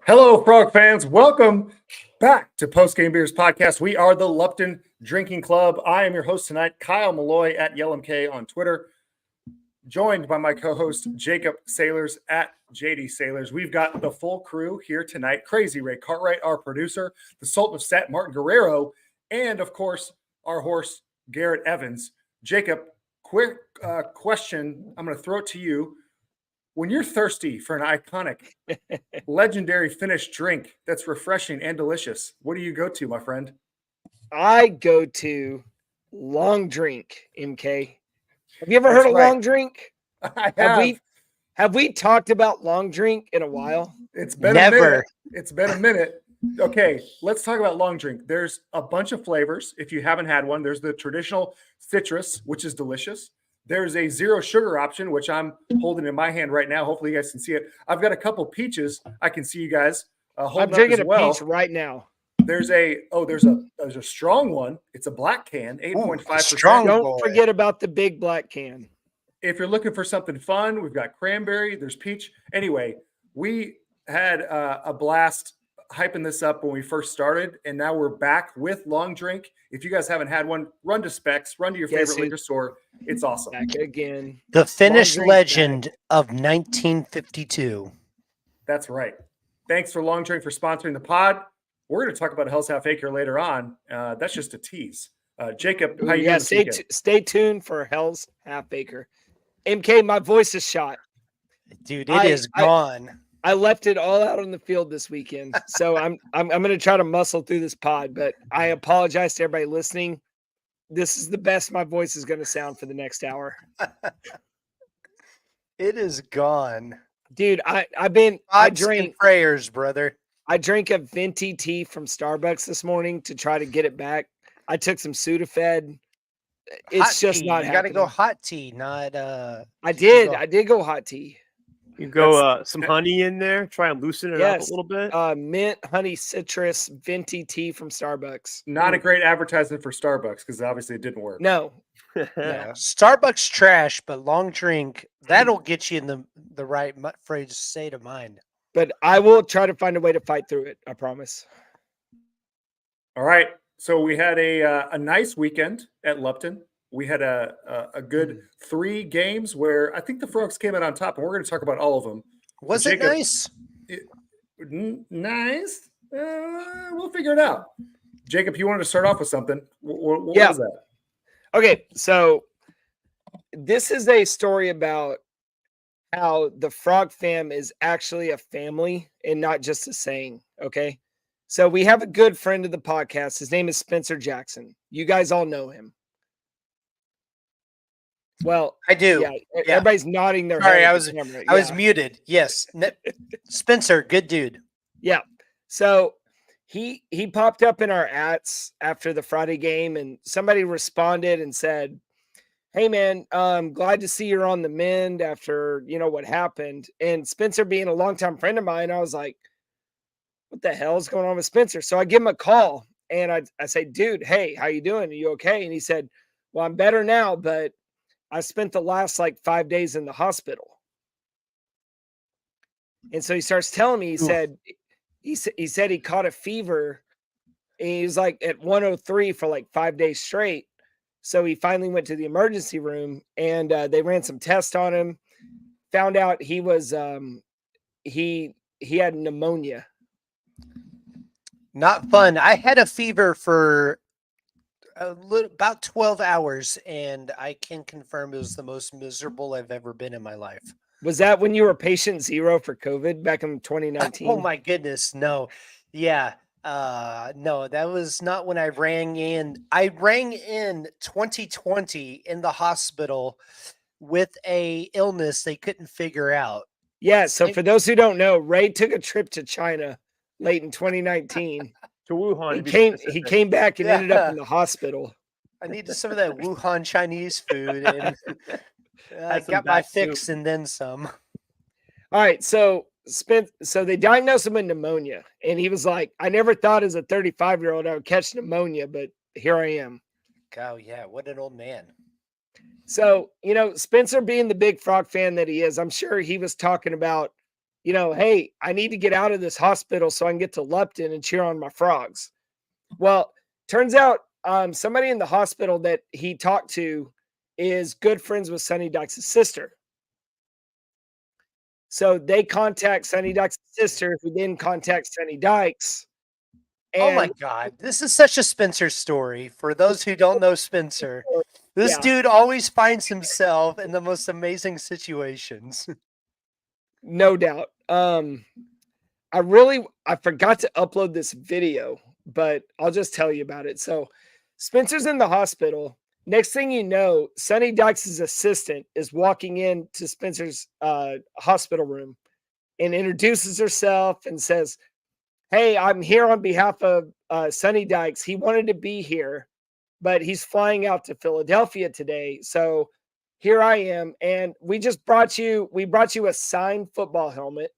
Hello, Frog fans. Welcome back to Postgame Beers Podcast. We are the Lupton Drinking Club. I am your host tonight, Kyle Malloy at YellMK on Twitter, joined by my co-host, Jacob Sailors at JD Sailors. We've got the full crew here tonight. Crazy Ray Cartwright, our producer, the Sultan of Set, Martin Guerrero, and, of course, our horse, Garrett Evans. Jacob, quick question. I'm going to throw it to you. When you're thirsty for an iconic, legendary Finnish drink that's refreshing and delicious, what do you go to, my friend? I go to Long Drink, MK. Have you ever heard of Long Drink? I have. Have we talked about Long Drink in a while? It's been a minute. It's been a minute. Okay, let's talk about Long Drink. There's a bunch of flavors. If you haven't had one, there's the traditional citrus, which is delicious. There's a zero sugar option, which I'm holding in my hand right now. Hopefully you guys can see it. I've got a couple peaches. I can see you guys holding I'm drinking up as well. A peach right now. There's a strong one. It's a black can, 8.5%. Don't forget about the big black can. If you're looking for something fun, we've got cranberry. There's peach. Anyway, we had a blast hyping this up when we first started, and now we're back with Long Drink. If you guys haven't had one, run to Specs, run to your favorite liquor store. It's awesome. Back again. The Finnish legend of 1952. That's right. Thanks for Long Drink for sponsoring the pod. We're going to talk about Hell's Half Acre later on. That's just a tease. Jacob, how you doing? Stay tuned for Hell's Half Acre. MK, my voice is shot. Dude, it is gone. I left it all out on the field this weekend, so I'm going to try to muscle through this pod. But I apologize to everybody listening. This is the best my voice is going to sound for the next hour. It is gone, dude. I drink prayers, brother. I drank a venti tea from Starbucks this morning to try to get it back. I took some Sudafed. It's hot just tea. not. You got to go hot tea, not. I did go hot tea. You go some honey in there, try and loosen it up a little bit. Mint, honey, citrus, venti tea from Starbucks. Not a great advertisement for Starbucks because obviously it didn't work. No. Starbucks trash, but Long Drink, that'll get you in the right state of mind. But I will try to find a way to fight through it. I promise. All right. So we had a nice weekend at Lupton. We had a good 3 games where I think the Frogs came out on top, and we're going to talk about all of them. Was it nice? Nice. We'll figure it out. Jacob, you wanted to start off with something. What was that? Okay, so this is a story about how the Frog fam is actually a family and not just a saying, okay? So we have a good friend of the podcast. His name is Spencer Jackson. You guys all know him. Well, I do. Yeah, everybody's nodding their head. Sorry, I was muted. Yes. Spencer, good dude. Yeah. So he popped up in our ats after the Friday game, and somebody responded and said, "Hey man, glad to see you're on the mend after what happened." And Spencer being a longtime friend of mine, I was like, what the hell is going on with Spencer? So I give him a call and I say, dude, hey, how you doing? Are you okay? And he said, well, I'm better now, but I spent the last 5 days in the hospital. And so he starts telling me, he said he caught a fever and he was at 103 for 5 days straight. So he finally went to the emergency room and they ran some tests on him, found out he was, he had pneumonia. Not fun. I had a fever for about 12 hours, and I can confirm it was the most miserable I've ever been in my life. Was that when you were patient 0 for COVID back in 2019? Oh my goodness, no. Yeah. No, that was not when I rang in. I rang in 2020 in the hospital with a illness they couldn't figure out. Yeah, so for those who don't know, Ray took a trip to China late in 2019. To Wuhan. He came back and ended up in the hospital. I needed some of that Wuhan Chinese food, and I got my fix and then some. All right, so so they diagnosed him with pneumonia, and he was like, I never thought as a 35-year-old I would catch pneumonia, but here I am. Oh, yeah. What an old man. So, Spencer being the big Frog fan that he is, I'm sure he was talking about, hey, I need to get out of this hospital so I can get to Lupton and cheer on my Frogs. Well, turns out somebody in the hospital that he talked to is good friends with Sonny Dykes' sister. So they contact Sonny Dykes' sister, who then contacts Sonny Dykes. Oh my God. This is such a Spencer story. For those who don't know Spencer, this dude always finds himself in the most amazing situations. No doubt. I forgot to upload this video, but I'll just tell you about it. So Spencer's in the hospital. Next thing you know, Sonny Dykes' assistant is walking into Spencer's hospital room and introduces herself and says, hey, I'm here on behalf of Sonny Dykes. He wanted to be here, but he's flying out to Philadelphia today. So here I am. And we brought you a signed football helmet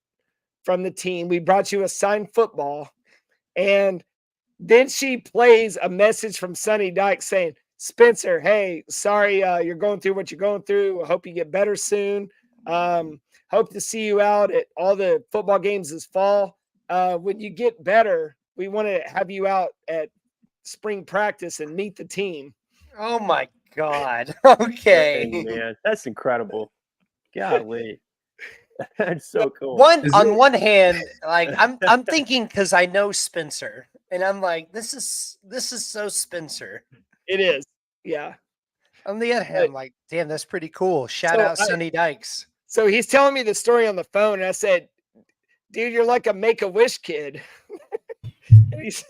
from the team. We brought you a signed football. And then she plays a message from Sonny Dykes saying, Spencer, hey, sorry you're going through what you're going through. I hope you get better soon. Hope to see you out at all the football games this fall. When you get better, we want to have you out at spring practice and meet the team. Oh my God. Okay. Dang, man, that's incredible. Golly. That's so cool. On one hand, like I'm thinking, because I know Spencer, and I'm like, this is so Spencer. It is. Yeah. On the other hand, I'm like, damn, that's pretty cool. Shout out Sonny Dykes. So he's telling me the story on the phone, and I said, dude, you're like a Make-A-Wish kid. he's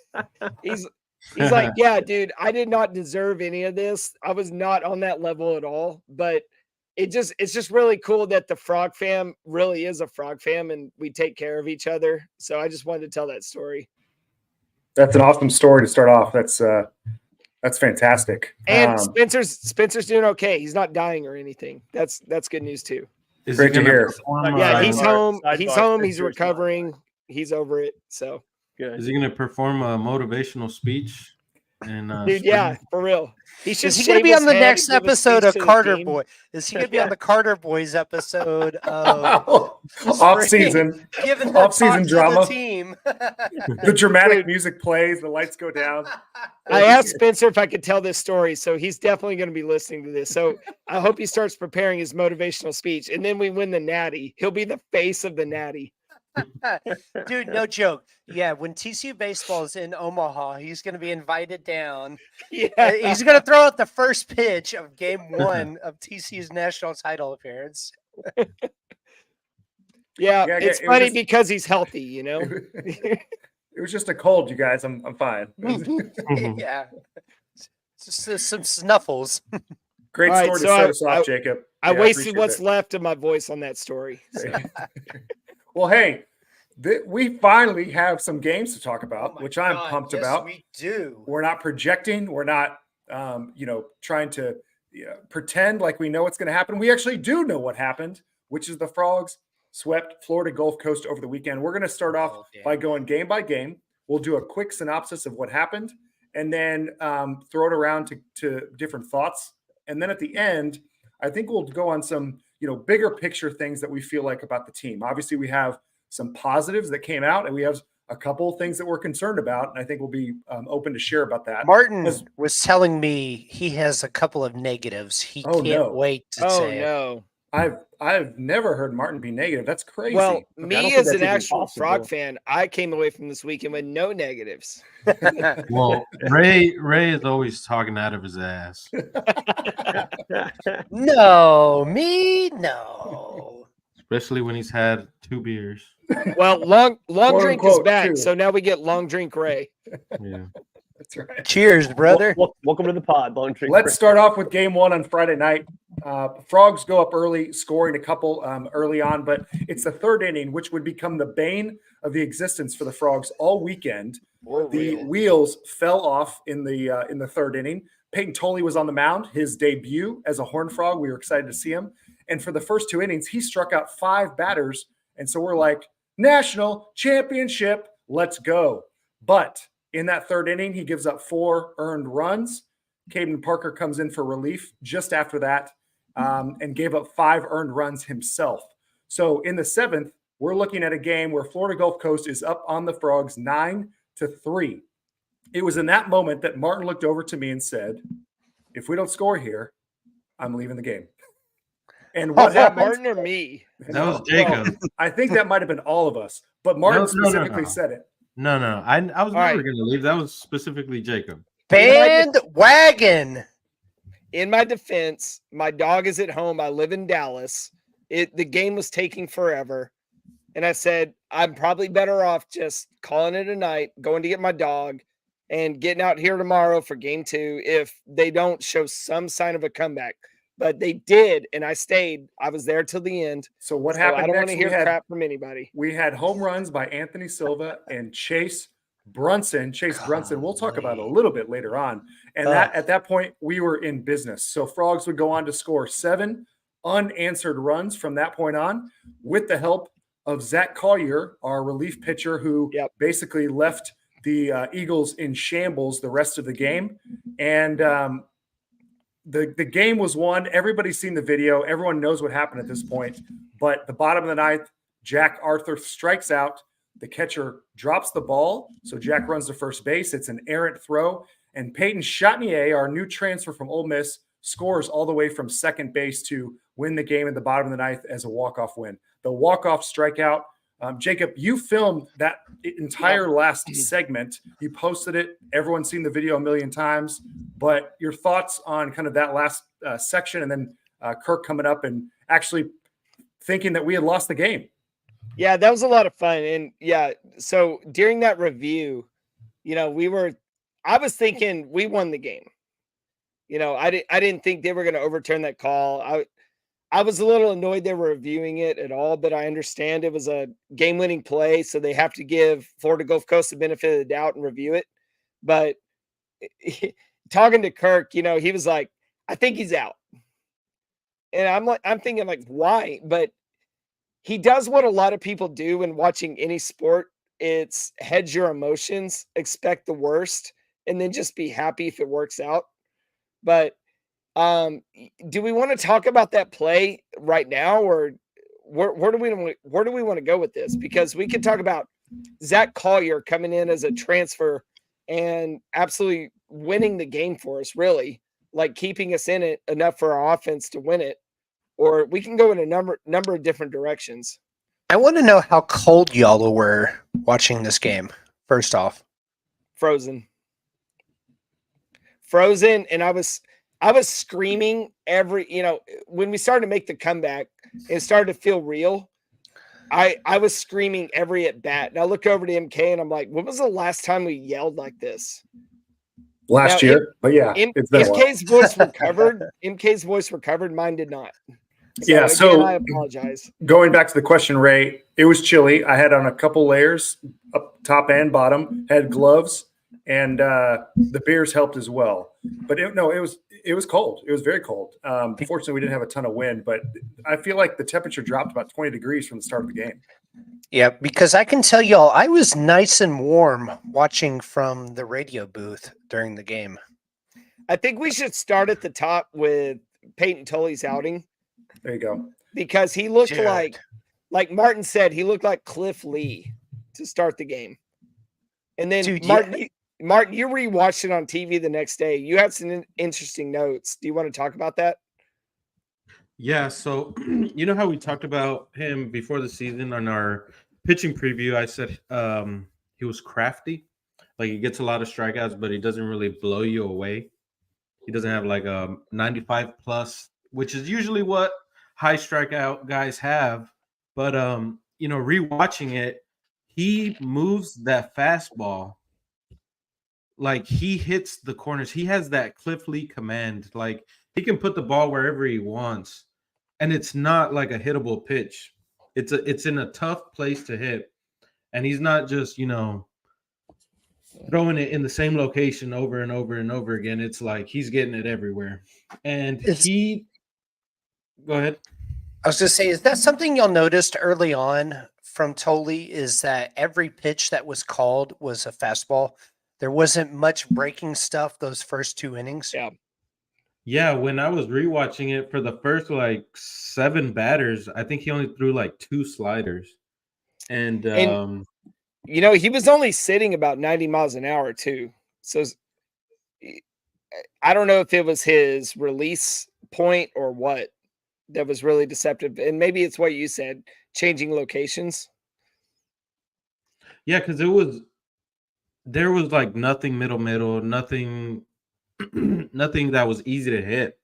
like, yeah, dude, I did not deserve any of this. I was not on that level at all. But it's just really cool that the Frog fam really is a Frog fam, and we take care of each other. So I just wanted to tell that story. That's an awesome story to start off. That's fantastic. And Spencer's doing okay. He's not dying or anything. That's good news too. Great to hear. Yeah, he's home. He's home. He's recovering. He's over it. So good. Is he going to perform a motivational speech? And dude, yeah, for real. Is he going to be on the next episode of Carter Boy? Is he going to be on the Carter Boys episode of off-season drama? The team. The dramatic music plays, the lights go down. I asked Spencer if I could tell this story, so he's definitely going to be listening to this. So I hope he starts preparing his motivational speech, and then we win the Natty. He'll be the face of the Natty. Dude, no joke. Yeah, when TCU baseball is in Omaha, he's going to be invited down. Yeah, he's going to throw out the first pitch of Game 1 of TCU's national title appearance. Yeah, it's funny because he's healthy, It was just a cold, you guys. I'm fine. Yeah, just some snuffles. Great story to start us off, Jacob. I wasted what's left of my voice on that story. So. Well, hey, we finally have some games to talk about, which I'm pumped about. We do. We're not projecting. We're not, trying to pretend like we know what's going to happen. We actually do know what happened, which is the Frogs swept Florida Gulf Coast over the weekend. We're going to start off by going game by game. We'll do a quick synopsis of what happened, and then throw it around to different thoughts. And then at the end, I think we'll go on some bigger picture things that we feel like about the team. Obviously, we have some positives that came out, and we have a couple of things that we're concerned about, and I think we'll be open to share about that. Martin was telling me he has a couple of negatives. He can't wait to say. Oh, no. I've never heard Martin be negative. That's crazy. Well, me as an actual Frog fan, I came away from this weekend with no negatives. Well, Ray is always talking out of his ass. No. Especially when he's had 2 beers. Well, long drink is back, so now we get long drink Ray. Yeah. That's right. Cheers, brother. Welcome to the pod, Long Drink. Let's start off with game 1 on Friday night. Frogs go up early, scoring a couple early on, but it's the third inning, which would become the bane of the existence for the Frogs all weekend. The wheels fell off in the third inning. Peyton Tolley was on the mound, his debut as a Horned Frog. We were excited to see him. And for the first 2 innings, he struck out 5 batters. And so we're like, national championship. Let's go. But in that third inning, he gives up 4 earned runs. Caden Parker comes in for relief just after that and gave up 5 earned runs himself. So in the 7th, we're looking at a game where Florida Gulf Coast is up on the Frogs 9-3. It was in that moment that Martin looked over to me and said, if we don't score here, I'm leaving the game. And what happened? Martin or me? That was Jacob. Well, I think that might have been all of us, but Martin specifically said it. No. I was All never right. going to leave. That was specifically Jacob. Bandwagon. In my defense, my dog is at home. I live in Dallas. The game was taking forever. And I said, I'm probably better off just calling it a night, going to get my dog, and getting out here tomorrow for game 2 if they don't show some sign of a comeback. But they did, and I stayed. I was there till the end. So what happened I don't want next? to hear crap from anybody. We had home runs by Anthony Silva and Chase Brunson. We'll talk about a little bit later on. And at that point, we were in business. So Frogs would go on to score 7 unanswered runs from that point on with the help of Zach Collier, our relief pitcher, who basically left the Eagles in shambles the rest of the game. And the game was won. Everybody's seen the video. Everyone knows what happened at this point. But the bottom of the 9th, Jack Arthur strikes out. The catcher drops the ball. So Jack runs to first base. It's an errant throw. And Peyton Chatnier, our new transfer from Ole Miss, scores all the way from second base to win the game at the bottom of the 9th as a walk-off win. The walk-off strikeout. Jacob, you filmed that entire last segment. You posted it. Everyone's seen the video a million times. But your thoughts on kind of that last section and then Kirk coming up and actually thinking that we had lost the game. Yeah, that was a lot of fun. And so during that review, I was thinking we won the game. I didn't think they were going to overturn that call. I was a little annoyed they were reviewing it at all, but I understand it was a game-winning play, so they have to give Florida Gulf Coast the benefit of the doubt and review it. But talking to Kirk, he was like, I think he's out. And I'm thinking like, why? But he does what a lot of people do when watching any sport. It's hedge your emotions, expect the worst, and then just be happy if it works out. But do we want to talk about that play right now, or where do we want to go with this? Because we could talk about Zach Collier coming in as a transfer and absolutely winning the game for us, really, like keeping us in it enough for our offense to win it, or we can go in a number of different directions. I want to know how cold y'all were watching this game. First off, frozen, and I was screaming when we started to make the comeback, it started to feel real. I was screaming every at bat. And I look over to MK and I'm like, when was the last time we yelled like this? Last year, but yeah, it's been MK's voice recovered. MK's voice recovered. Mine did not. So I apologize. Going back to the question, Ray, it was chilly. I had on a couple layers up top and bottom, had gloves, and the beers helped as well. But it was cold. It was very cold. Fortunately, we didn't have a ton of wind, but I feel like the temperature dropped about 20 degrees from the start of the game. Yeah, because I can tell y'all, I was nice and warm watching from the radio booth during the game. I think we should start at the top with Peyton Tully's outing. There you go. Because he looked like Martin said, he looked like Cliff Lee to start the game. And then Martin, you rewatched it on TV the next day. You had some interesting notes. Do you want to talk about that? Yeah, so you know how we talked about him before the season on our pitching preview? I said he was crafty. Like, he gets a lot of strikeouts, but he doesn't really blow you away. He doesn't have like a 95 plus, which is usually what high strikeout guys have. But rewatching it, he moves that fastball. Like, he hits the corners. He has that Cliff Lee command. Like, he can put the ball wherever he wants, and it's not like a hittable pitch. It's in a tough place to hit, and he's not just throwing it in the same location over and over and over again. It's like he's getting it everywhere. And go ahead. I was going to say, is that something y'all noticed early on from Tolle is that every pitch that was called was a fastball. There wasn't much breaking stuff those first 2 innings. Yeah. Yeah, when I was rewatching it for the first like 7 batters, I think he only threw like 2 sliders. And he was only sitting about 90 miles an hour too. So I don't know if it was his release point or what that was really deceptive. And maybe it's what you said, changing locations. yeah, because there was like nothing middle, nothing nothing that was easy to hit.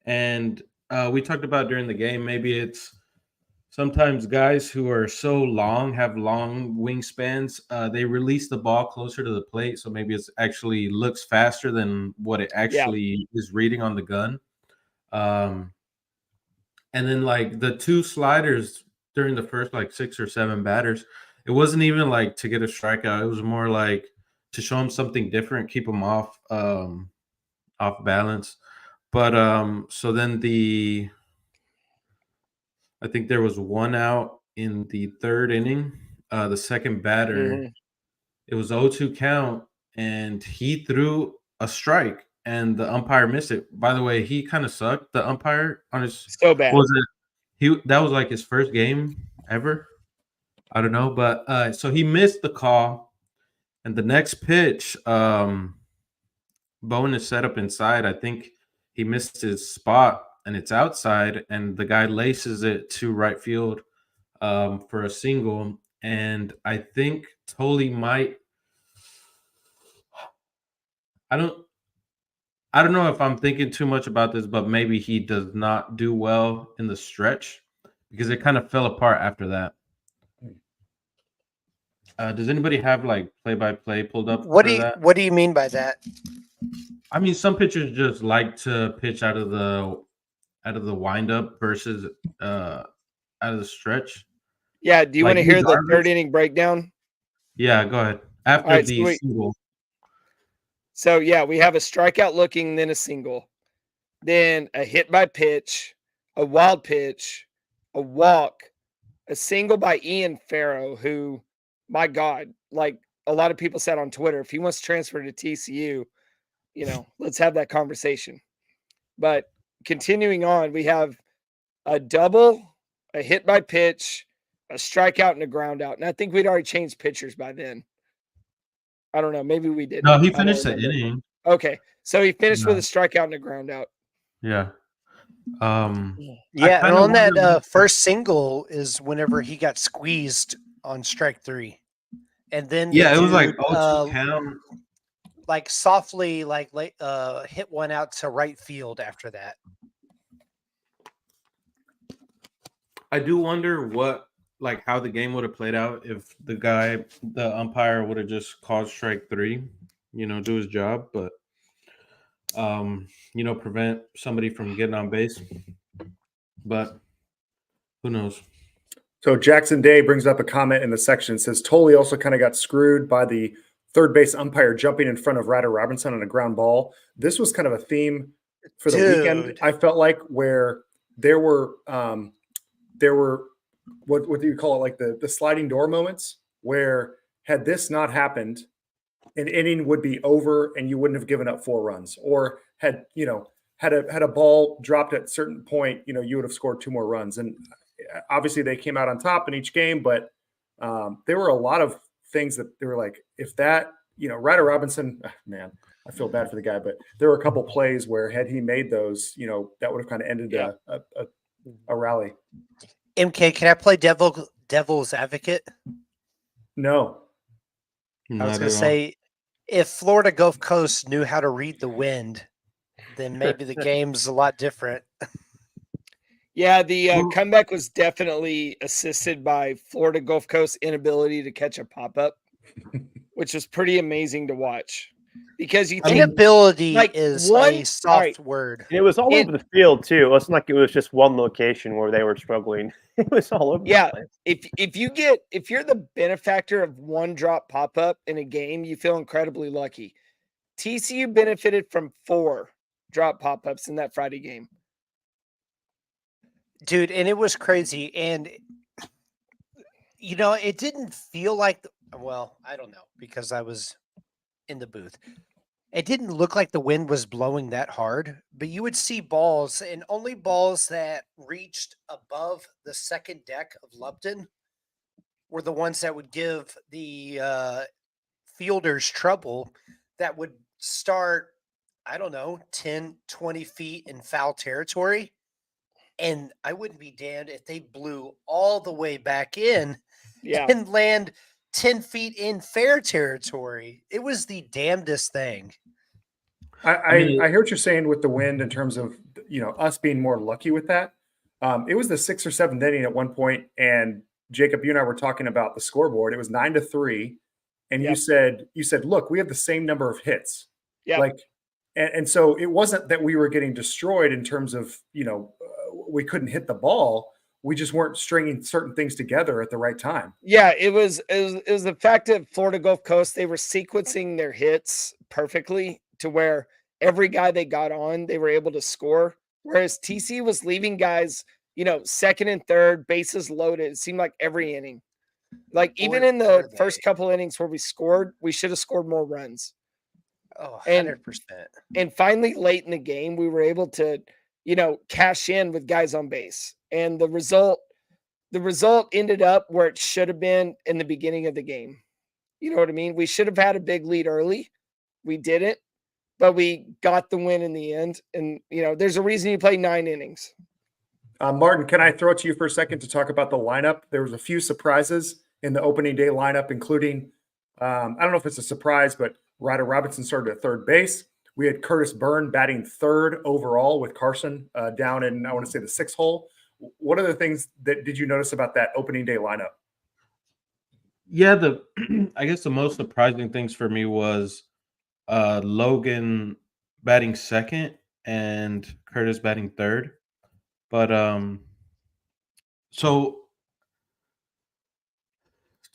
And we talked about during the game, maybe it's sometimes guys who are so long, have long wingspans, they release the ball closer to the plate. So maybe it's actually looks faster than what it actually is reading on the gun. And then like the 2 sliders during the first like 6 or 7 batters, it wasn't even like to get a strikeout. It was more like to show him something different, keep him off balance. But so then I think there was 1 out in the 3rd inning. The second batter, it was 0-2 count, and he threw a strike, and the umpire missed it. By the way, he kind of sucked. The umpire on his So bad. That was like his first game ever. I don't know, but so he missed the call, and the next pitch, Bowen is set up inside. I think he missed his spot, and it's outside, and the guy laces it to right field for a single. And I think Tolle might. I don't know if I'm thinking too much about this, but maybe he does not do well in the stretch because it kind of fell apart after that. Does anybody have like play-by-play pulled up? What do you mean by that? I mean, some pitchers just like to pitch out of the windup versus out of the stretch. Yeah. Do you Like want to hear the Jarvis? 3rd inning breakdown? Yeah, go ahead. After All right, the single. So yeah, we have a strikeout looking, then a single, then a hit by pitch, a wild pitch, a walk, a single by Ian Farrow, who, my God, like a lot of people said on Twitter, if he wants to transfer to TCU, let's have that conversation. But continuing on, we have a double, a hit by pitch, a strikeout, and a ground out. And I think we'd already changed pitchers by then. I don't know. Maybe we didn't. No, he finished the inning. Okay. So he finished with a strikeout and a ground out. Yeah. Yeah, and on that first single is whenever he got squeezed on strike 3. And then it was like 0-2 count. Like softly hit one out to right field after that. I do wonder how the game would have played out if the umpire would have just called strike 3, do his job, but prevent somebody from getting on base. But who knows? So Jackson Day brings up a comment in the section. It says Tolle also kind of got screwed by the third base umpire jumping in front of Ryder Robinson on a ground ball. This was kind of a theme for the weekend. I felt like where there were what do you call it? Like the sliding door moments where had this not happened, an inning would be over and you wouldn't have given up 4 runs, or had a ball dropped at a certain point, you would have scored 2 more runs. And obviously they came out on top in each game, but there were a lot of things that they were like, if that, Ryder Robinson, man, I feel bad for the guy, but there were a couple plays where had he made those, that would have kind of ended a rally. MK, can I play devil's advocate? No. I was going to say, if Florida Gulf Coast knew how to read the wind, then maybe the game's a lot different. Yeah, the comeback was definitely assisted by Florida Gulf Coast's inability to catch a pop-up, which was pretty amazing to watch. Because inability is a soft word. And it was all over the field too. It wasn't like it was just one location where they were struggling. It was all over the place. If you're the benefactor of 1 drop pop-up in a game, you feel incredibly lucky. TCU benefited from 4 drop pop-ups in that Friday game. Dude, and it was crazy. And it didn't feel like, well, I don't know because I was in the booth. It didn't look like the wind was blowing that hard, but you would see balls, and only balls that reached above the second deck of Lupton were the ones that would give the fielders trouble, that would start, I don't know, 10, 20 feet in foul territory. And I wouldn't be damned if they blew all the way back in and land 10 feet in fair territory. It was the damnedest thing. I hear what you're saying with the wind in terms of us being more lucky with that. It was the 6th or 7th inning at one point, and Jacob, you and I were talking about the scoreboard. It was 9-3, and you said, look, we have the same number of hits. Yeah. Like, and so it wasn't that we were getting destroyed in terms of we couldn't hit the ball. We just weren't stringing certain things together at the right time. Yeah, it was the fact that Florida Gulf Coast, they were sequencing their hits perfectly to where every guy they got on, they were able to score. Whereas TC was leaving guys, second and third, bases loaded. It seemed like every inning. Like even in the first couple innings where we scored, we should have scored more runs. Oh, 100%. And finally, late in the game, we were able to, cash in with guys on base. And the result ended up where it should have been in the beginning of the game. You know what I mean? We should have had a big lead early. We didn't, but we got the win in the end. And, there's a reason you play 9 innings. Martin, can I throw it to you for a second to talk about the lineup? There was a few surprises in the opening day lineup, including, I don't know if it's a surprise, but Ryder Robinson started at third base. We had Curtis Byrne batting third overall with Carson down in, I want to say, the 6th hole. What are the things that did you notice about that opening day lineup? Yeah, I guess the most surprising things for me was Logan batting second and Curtis batting third. But so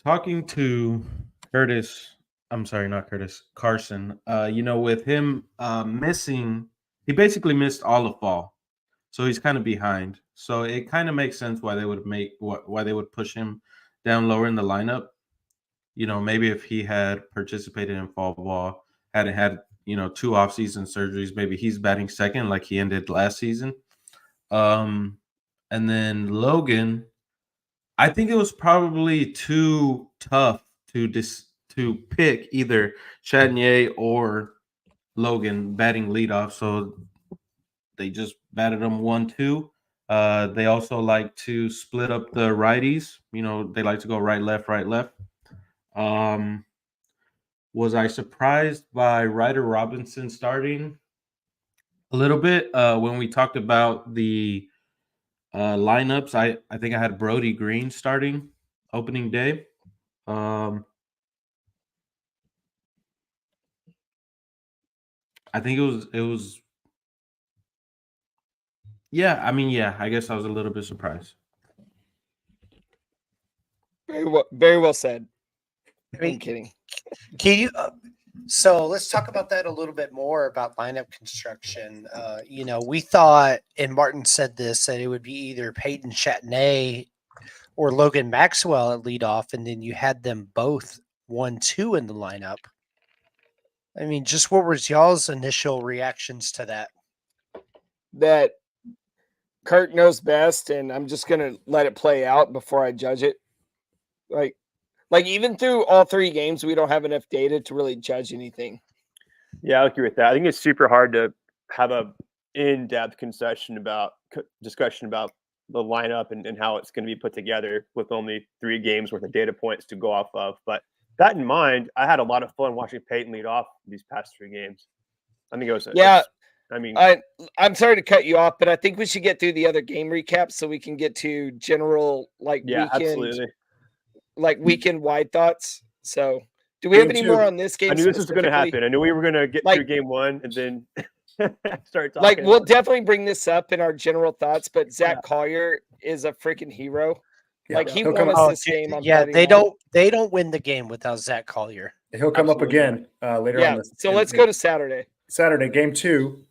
talking to Carson, with him missing, he basically missed all of fall. So he's kind of behind. So it kind of makes sense why they would push him down lower in the lineup. Maybe if he had participated in fall ball, hadn't had 2 off-season surgeries, maybe he's batting second like he ended last season. And then Logan, I think it was probably too tough to pick either Chatinier or Logan batting leadoff, so they just batted them 1-2. They also like to split up the righties. They like to go right, left, right, left. Was I surprised by Ryder Robinson starting? A little bit. When we talked about the lineups, I think I had Brody Green starting opening day. I think it was. Yeah, I guess I was a little bit surprised. Very well said. I'm kidding. Can you? So let's talk about that a little bit more about lineup construction. We thought, and Martin said this, that it would be either Peyton Chatney or Logan Maxwell at leadoff, and then you had them both 1-2 in the lineup. I mean, just what was y'all's initial reactions to that? That Kurt knows best, and I'm just going to let it play out before I judge it. Like even through all 3 games, we don't have enough data to really judge anything. Yeah, I agree with that. I think it's super hard to have a in-depth discussion about the lineup and how it's going to be put together with only 3 games worth of data points to go off of. But that in mind, I had a lot of fun watching Peyton lead off these past 3 games. I think it was I'm sorry to cut you off, but I think we should get through the other game recaps so we can get to general weekend wide thoughts. So do we have any more on this game? I knew this was going to happen. I knew we were going to get through game 1 and then start talking. We'll definitely bring this up in our general thoughts, but Zach Collier is a freaking hero. Yeah, he won us this game. They don't win the game without Zach Collier. He'll come up again later on. So let's go to Saturday. Game 2,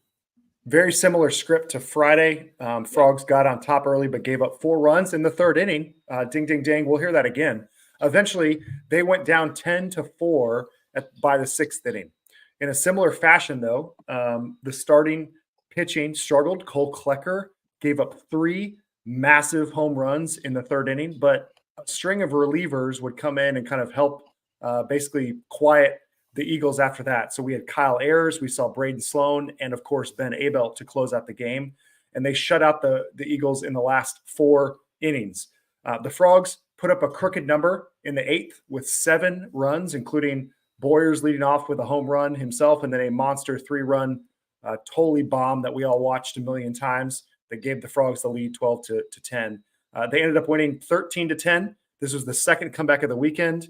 Very similar script to Friday. Frogs got on top early, but gave up 4 runs in the third inning. Ding, ding, ding. We'll hear that again. Eventually, they went down 10-4 by the 6th inning. In a similar fashion, though, the starting pitching struggled. Cole Klecker gave up 3 massive home runs in the third inning, but a string of relievers would come in and kind of help basically quiet the Eagles after that. So we had Kyle Ayers, we saw Braden Sloan, and of course Ben Abel to close out the game. And they shut out the Eagles in the last 4 innings. The Frogs put up a crooked number in the 8th with 7 runs, including Boyers leading off with a home run himself, and then a monster 3-run Tolley bomb that we all watched a million times that gave the Frogs the lead 12-10. They ended up winning 13-10. This was the second comeback of the weekend.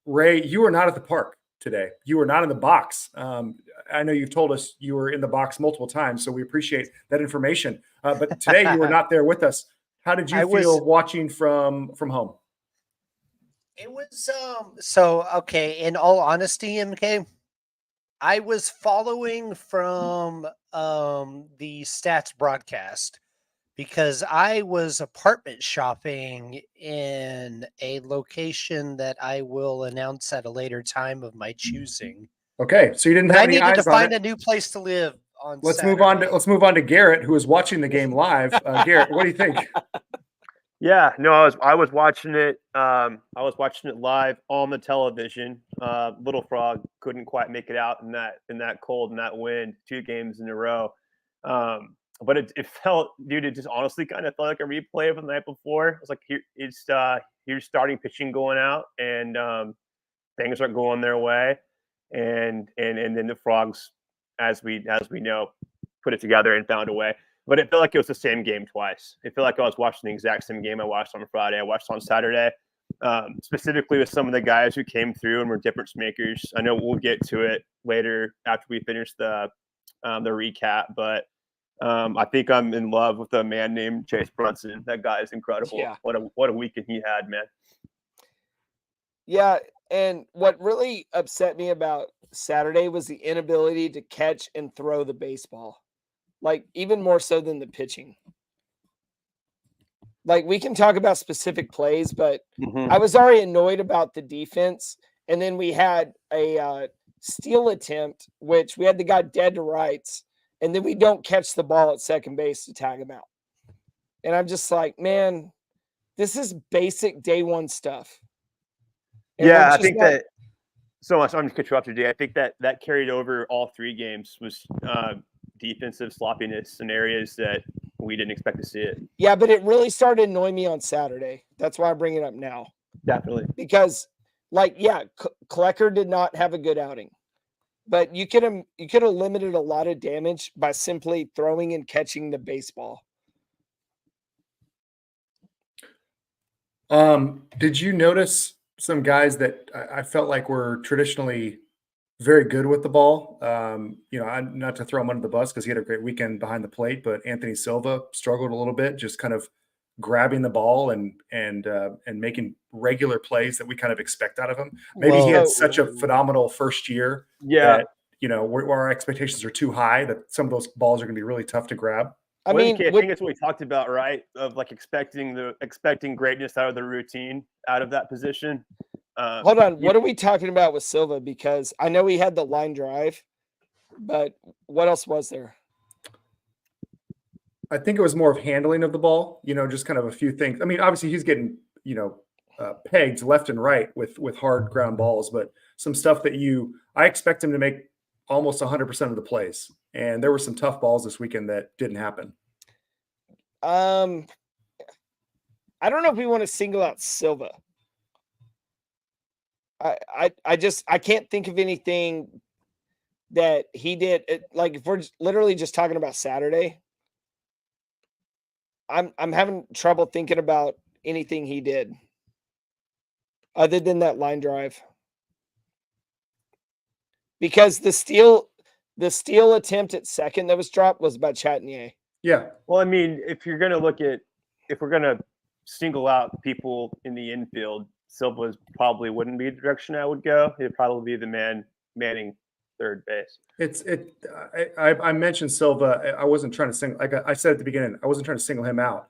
Ray, you were not at the park today. You were not in the box. I know you've told us you were in the box multiple times, so we appreciate that information. But today you were not there with us. How did you feel watching from home? It was so okay. In all honesty, MK, I was following from the stats broadcast because I was apartment shopping in a location that I will announce at a later time of my choosing. Okay, so you didn't But have I any needed to eyes on find it. a new place to live on. Let's Saturday. move on to Garrett, who is watching the game live. Garrett, what do you think? Yeah, no, I was watching it. I was watching it live on the television. Little Frog couldn't quite make it out in that cold and that wind 2 games in a row. But it felt, dude, it just honestly kind of felt like a replay of the night before. It was like here's starting pitching going out, and things are going their way, and then the Frogs, as we know, put it together and found a way. But it felt like it was the same game twice. It felt like I was watching the exact same game I watched on Friday. I watched on Saturday, specifically with some of the guys who came through and were difference makers. I know we'll get to it later after we finish the recap, but I think I'm in love with a man named Chase Brunson. That guy is incredible. Yeah. What a weekend he had, man. Yeah, and what really upset me about Saturday was the inability to catch and throw the baseball. Like, even more so than the pitching. Like, we can talk about specific plays, but I was already annoyed about the defense. And then we had a steal attempt, which we had the guy dead to rights, and then we don't catch the ball at second base to tag him out. And I'm just like, man, this is basic day one stuff. And yeah, I think that so much. I'm just interrupting you. I think that carried over all 3 games was defensive sloppiness in areas that we didn't expect to see it. Yeah, but it really started annoying me on Saturday. That's why I bring it up now. Definitely. Because, like, yeah, Klecker did not have a good outing. But you could have limited a lot of damage by simply throwing and catching the baseball. Did you notice some guys that I felt like were traditionally very good with the ball? Not to throw him under the bus because he had a great weekend behind the plate, but Anthony Silva struggled a little bit, just kind of grabbing the ball and making regular plays that we kind of expect out of him. Maybe he had such a phenomenal first year that, where our expectations are too high that some of those balls are going to be really tough to grab. I think it's what we talked about, right? Of like expecting greatness out of the routine, out of that position. Hold on. What are we talking about with Silva? Because I know he had the line drive, but what else was there? I think it was more of handling of the ball, just kind of a few things. I mean, obviously he's getting, pegged left and right with hard ground balls, but some stuff that I expect him to make almost 100% of the plays. And there were some tough balls this weekend that didn't happen. I don't know if we want to single out Silva. I can't think of anything that he did. Like, if we're literally just talking about Saturday, I'm having trouble thinking about anything he did other than that line drive. Because the steal attempt at second that was dropped was by Chatnier. Yeah. Well, I mean, if we're gonna single out people in the infield, Silva probably wouldn't be the direction I would go. It'd probably be the man manning third base. I mentioned Silva. I wasn't trying to single. Like I said at the beginning, I wasn't trying to single him out.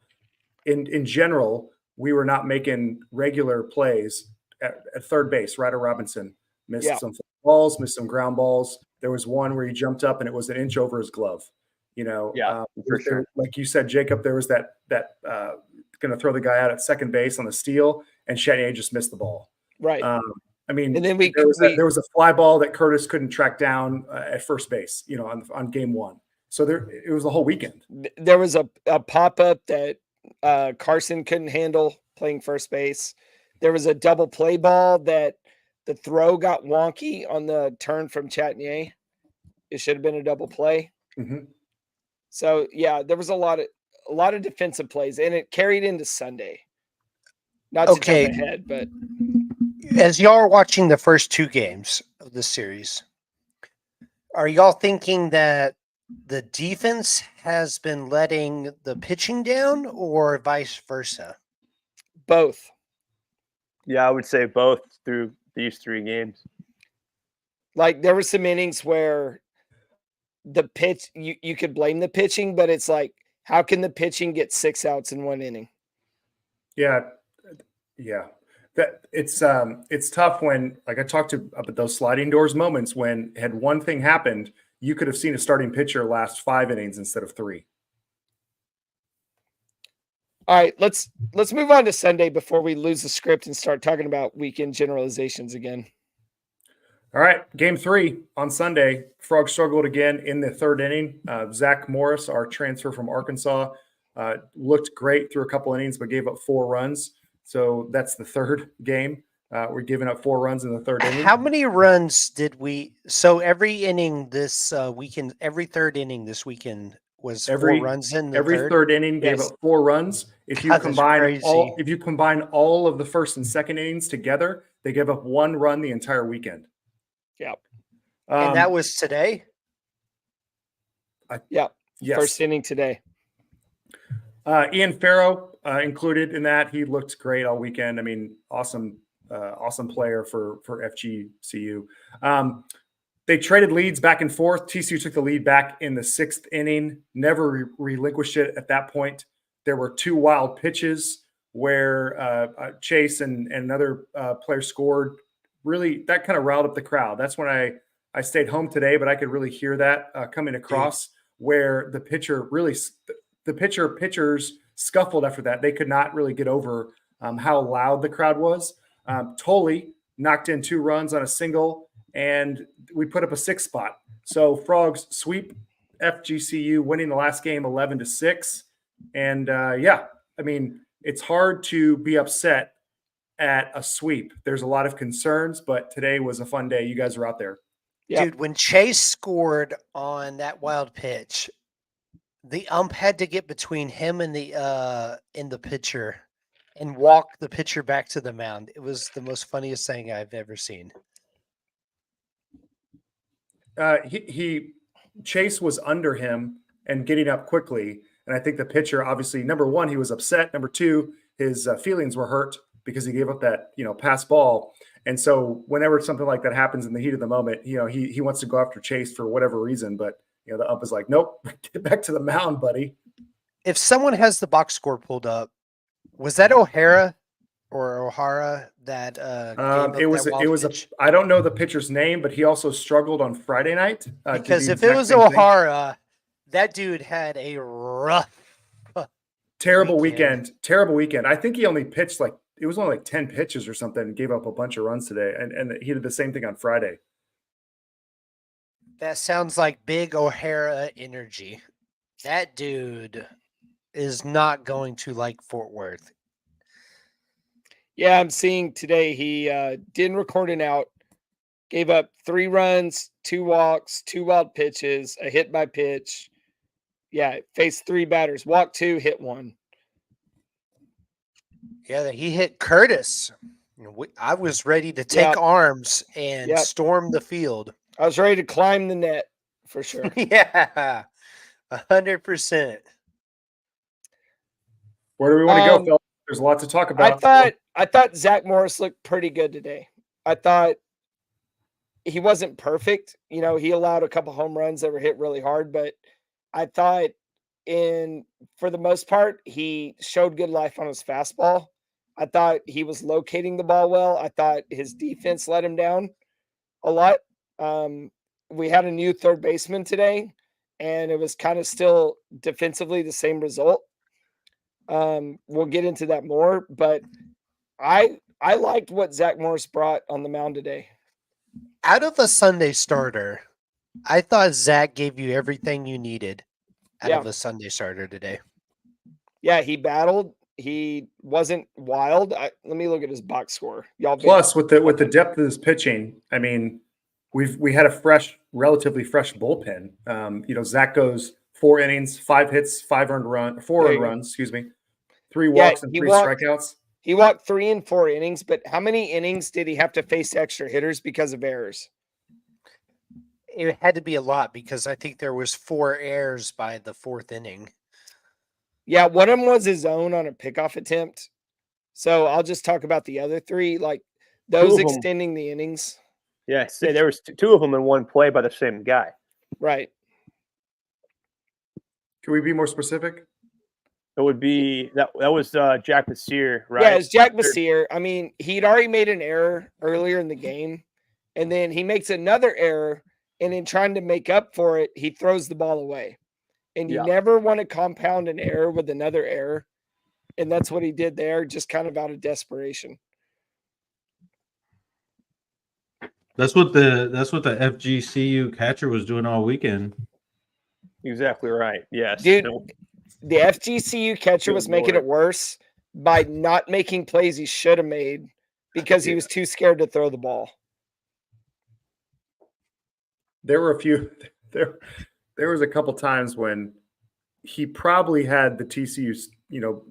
In general, we were not making regular plays at third base. Ryder Robinson missed some balls, missed some ground balls. There was one where he jumped up and it was an inch over his glove. For sure. Like you said, Jacob, there was that going to throw the guy out at second base on the steal, and Chatnier just missed the ball. Right. I mean, and then there was a fly ball that Curtis couldn't track down at first base, on game one. So it was the whole weekend. There was a pop-up that Carson couldn't handle playing first base. There was a double play ball that the throw got wonky on the turn from Chatnier. It should have been a double play. Mm-hmm. So yeah, there was a lot of defensive plays, and it carried into Sunday. Not to jump ahead, but as y'all are watching the first two games of the series, are y'all thinking that the defense has been letting the pitching down, or vice versa? Both. Yeah, I would say both through these 3 games. Like there were some innings where the pitch, you could blame the pitching, but it's like, how can the pitching get 6 outs in 1 inning? Yeah. That it's tough when, like I talked about those sliding doors moments when had one thing happened, you could have seen a starting pitcher last 5 innings instead of 3. All right, let's move on to Sunday before we lose the script and start talking about weekend generalizations again. All right, game 3 on Sunday. Frogs struggled again in the 3rd inning. Zach Morris, our transfer from Arkansas, looked great through a couple innings, but gave up 4 runs. So that's the 3rd game. We're giving up 4 runs in the 3rd inning. How many runs did we? So every inning this weekend, every 3rd inning this weekend was 4 runs in the every 3rd inning gave up 4 runs. If you combine all of the 1st and 2nd innings together, they gave up 1 run the entire weekend. Yeah. And that was today? Yes. First inning today. Ian Farrow included in that. He looked great all weekend. I mean, awesome player for FGCU. They traded leads back and forth. TCU took the lead back in the 6th inning, never relinquished it at that point. There were 2 wild pitches where Chase and another player scored. Really, that kind of riled up the crowd. That's when I stayed home today, but I could really hear that coming across where the pitchers scuffled after that. They could not really get over how loud the crowd was. Tolley knocked in 2 runs on a single, and we put up a 6th spot. So Frogs sweep FGCU, winning the last game 11-6. And I mean, it's hard to be upset at a sweep. There's a lot of concerns, but today was a fun day. You guys were out there. Yep. Dude, when Chase scored on that wild pitch, the ump had to get between him and the pitcher and walk the pitcher back to the mound. It was the most funniest thing I've ever seen. Chase was under him and getting up quickly. And I think the pitcher, obviously, number 1, he was upset. Number 2, his feelings were hurt because he gave up that, pass ball. And so whenever something like that happens in the heat of the moment, he wants to go after Chase for whatever reason. But, the ump is like, nope, get back to the mound, buddy. If someone has the box score pulled up, was that O'Hara that it was I don't know the pitcher's name, but he also struggled on Friday night. Because if it was O'Hara, that dude had a rough terrible weekend. I think he only pitched it was only 10 pitches or something, and gave up a bunch of runs today. And he did the same thing on Friday. That sounds like big O'Hara energy. That dude is not going to like Fort Worth. Yeah, I'm seeing today he didn't record an out, gave up 3 runs, 2 walks, 2 wild pitches, a hit by pitch. Yeah, faced 3 batters, walked 2, hit 1. Yeah, he hit Curtis. I was ready to take arms and storm the field. I was ready to climb the net for sure. Yeah, 100%. Where do we want to go, Phil? There's a lot to talk about. I thought Zach Morris looked pretty good today. I thought he wasn't perfect. You know, he allowed a couple home runs that were hit really hard, but I thought for the most part, he showed good life on his fastball. I thought he was locating the ball well. I thought his defense let him down a lot. We had a new third baseman today, and it was kind of still defensively the same result. We'll get into that more, but I liked what Zach Morris brought on the mound today. Out of a Sunday starter, I thought Zach gave you everything you needed out Yeah. of a Sunday starter today. Yeah, he battled. He wasn't wild. Let me look at his box score. Y'all. Plus, with the depth of his pitching, I mean, we had a relatively fresh bullpen. Zach goes 4 innings, 5 hits, 4 earned runs, 3 walks and 3 strikeouts. He walked 3 and 4 innings, but how many innings did he have to face extra hitters because of errors? It had to be a lot because I think there was 4 errors by the 4th inning. Yeah, one of them was his own on a pickoff attempt. So I'll just talk about the other 3, like those extending the innings. Yeah, say there was 2 of them in one play by the same guy. Right. Can we be more specific? It would be that was Jack Bassier, right? Yeah, it's Jack Bassier. I mean, he'd already made an error earlier in the game, and then he makes another error, and in trying to make up for it, he throws the ball away. And you never want to compound an error with another error. And that's what he did there, just kind of out of desperation. That's what the FGCU catcher was doing all weekend. Exactly right. Yes. Dude, the FGCU catcher was making it worse by not making plays he should have made because he was too scared to throw the ball. There were a few there was a couple times when he probably had the TCU,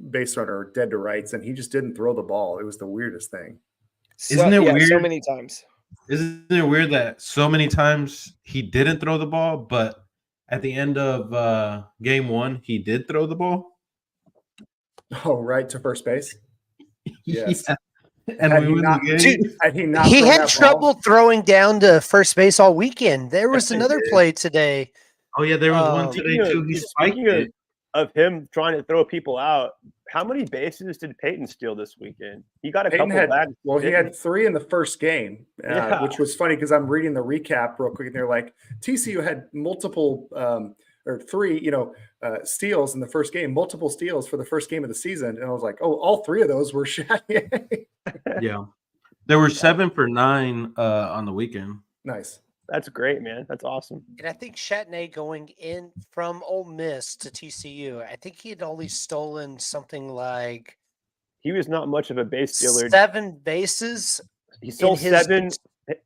base runner dead to rights, and he just didn't throw the ball. It was the weirdest thing. Isn't it weird? So many times. Isn't it weird that so many times he didn't throw the ball, but at the end of game 1, he did throw the ball? Oh, right, to first base? Yes. Yeah. And we win the game. He had trouble throwing down to first base all weekend. There was another play today. Oh, yeah, there was one today, too. He spiked it. Of him trying to throw people out, how many bases did Peyton steal this weekend? He got He had 3 in the first game, Yeah. which was funny because I'm reading the recap real quick, and they're like, TCU had multiple or 3, steals in the first game, multiple steals for the first game of the season. And I was like, oh, all 3 of those were Chatnier. Yeah. There were 7 for 9 on the weekend. Nice. That's great, man. That's awesome. And I think Chatnier going in from Ole Miss to TCU, I think he had only stolen something like he was not much of a base stealer. 7 bases. He sold 7.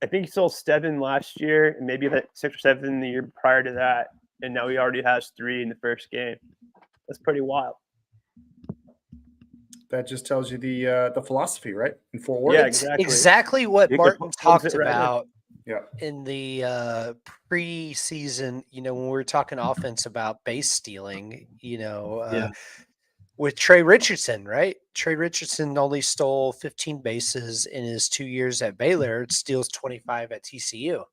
I think he sold 7 last year, and maybe that 6 or 7 the year prior to that. And now he already has 3 in the first game. That's pretty wild. That just tells you the philosophy, right? In Fort Worth. Yeah, exactly. Exactly what Martin talked right about in the preseason, when we were talking offense about base stealing, with Trey Richardson, right? Trey Richardson only stole 15 bases in his 2 years at Baylor. It steals 25 at TCU.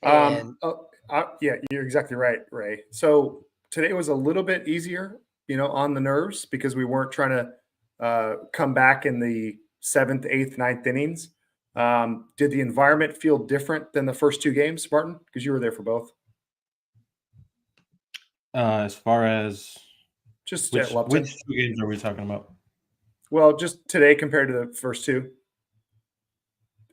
Yeah, you're exactly right, Ray. So today was a little bit easier, on the nerves because we weren't trying to come back in the 7th, 8th, 9th innings. Did the environment feel different than the first 2 games, Martin? Because you were there for both. As far as just which 2 games are we talking about? Well, just today compared to the first 2.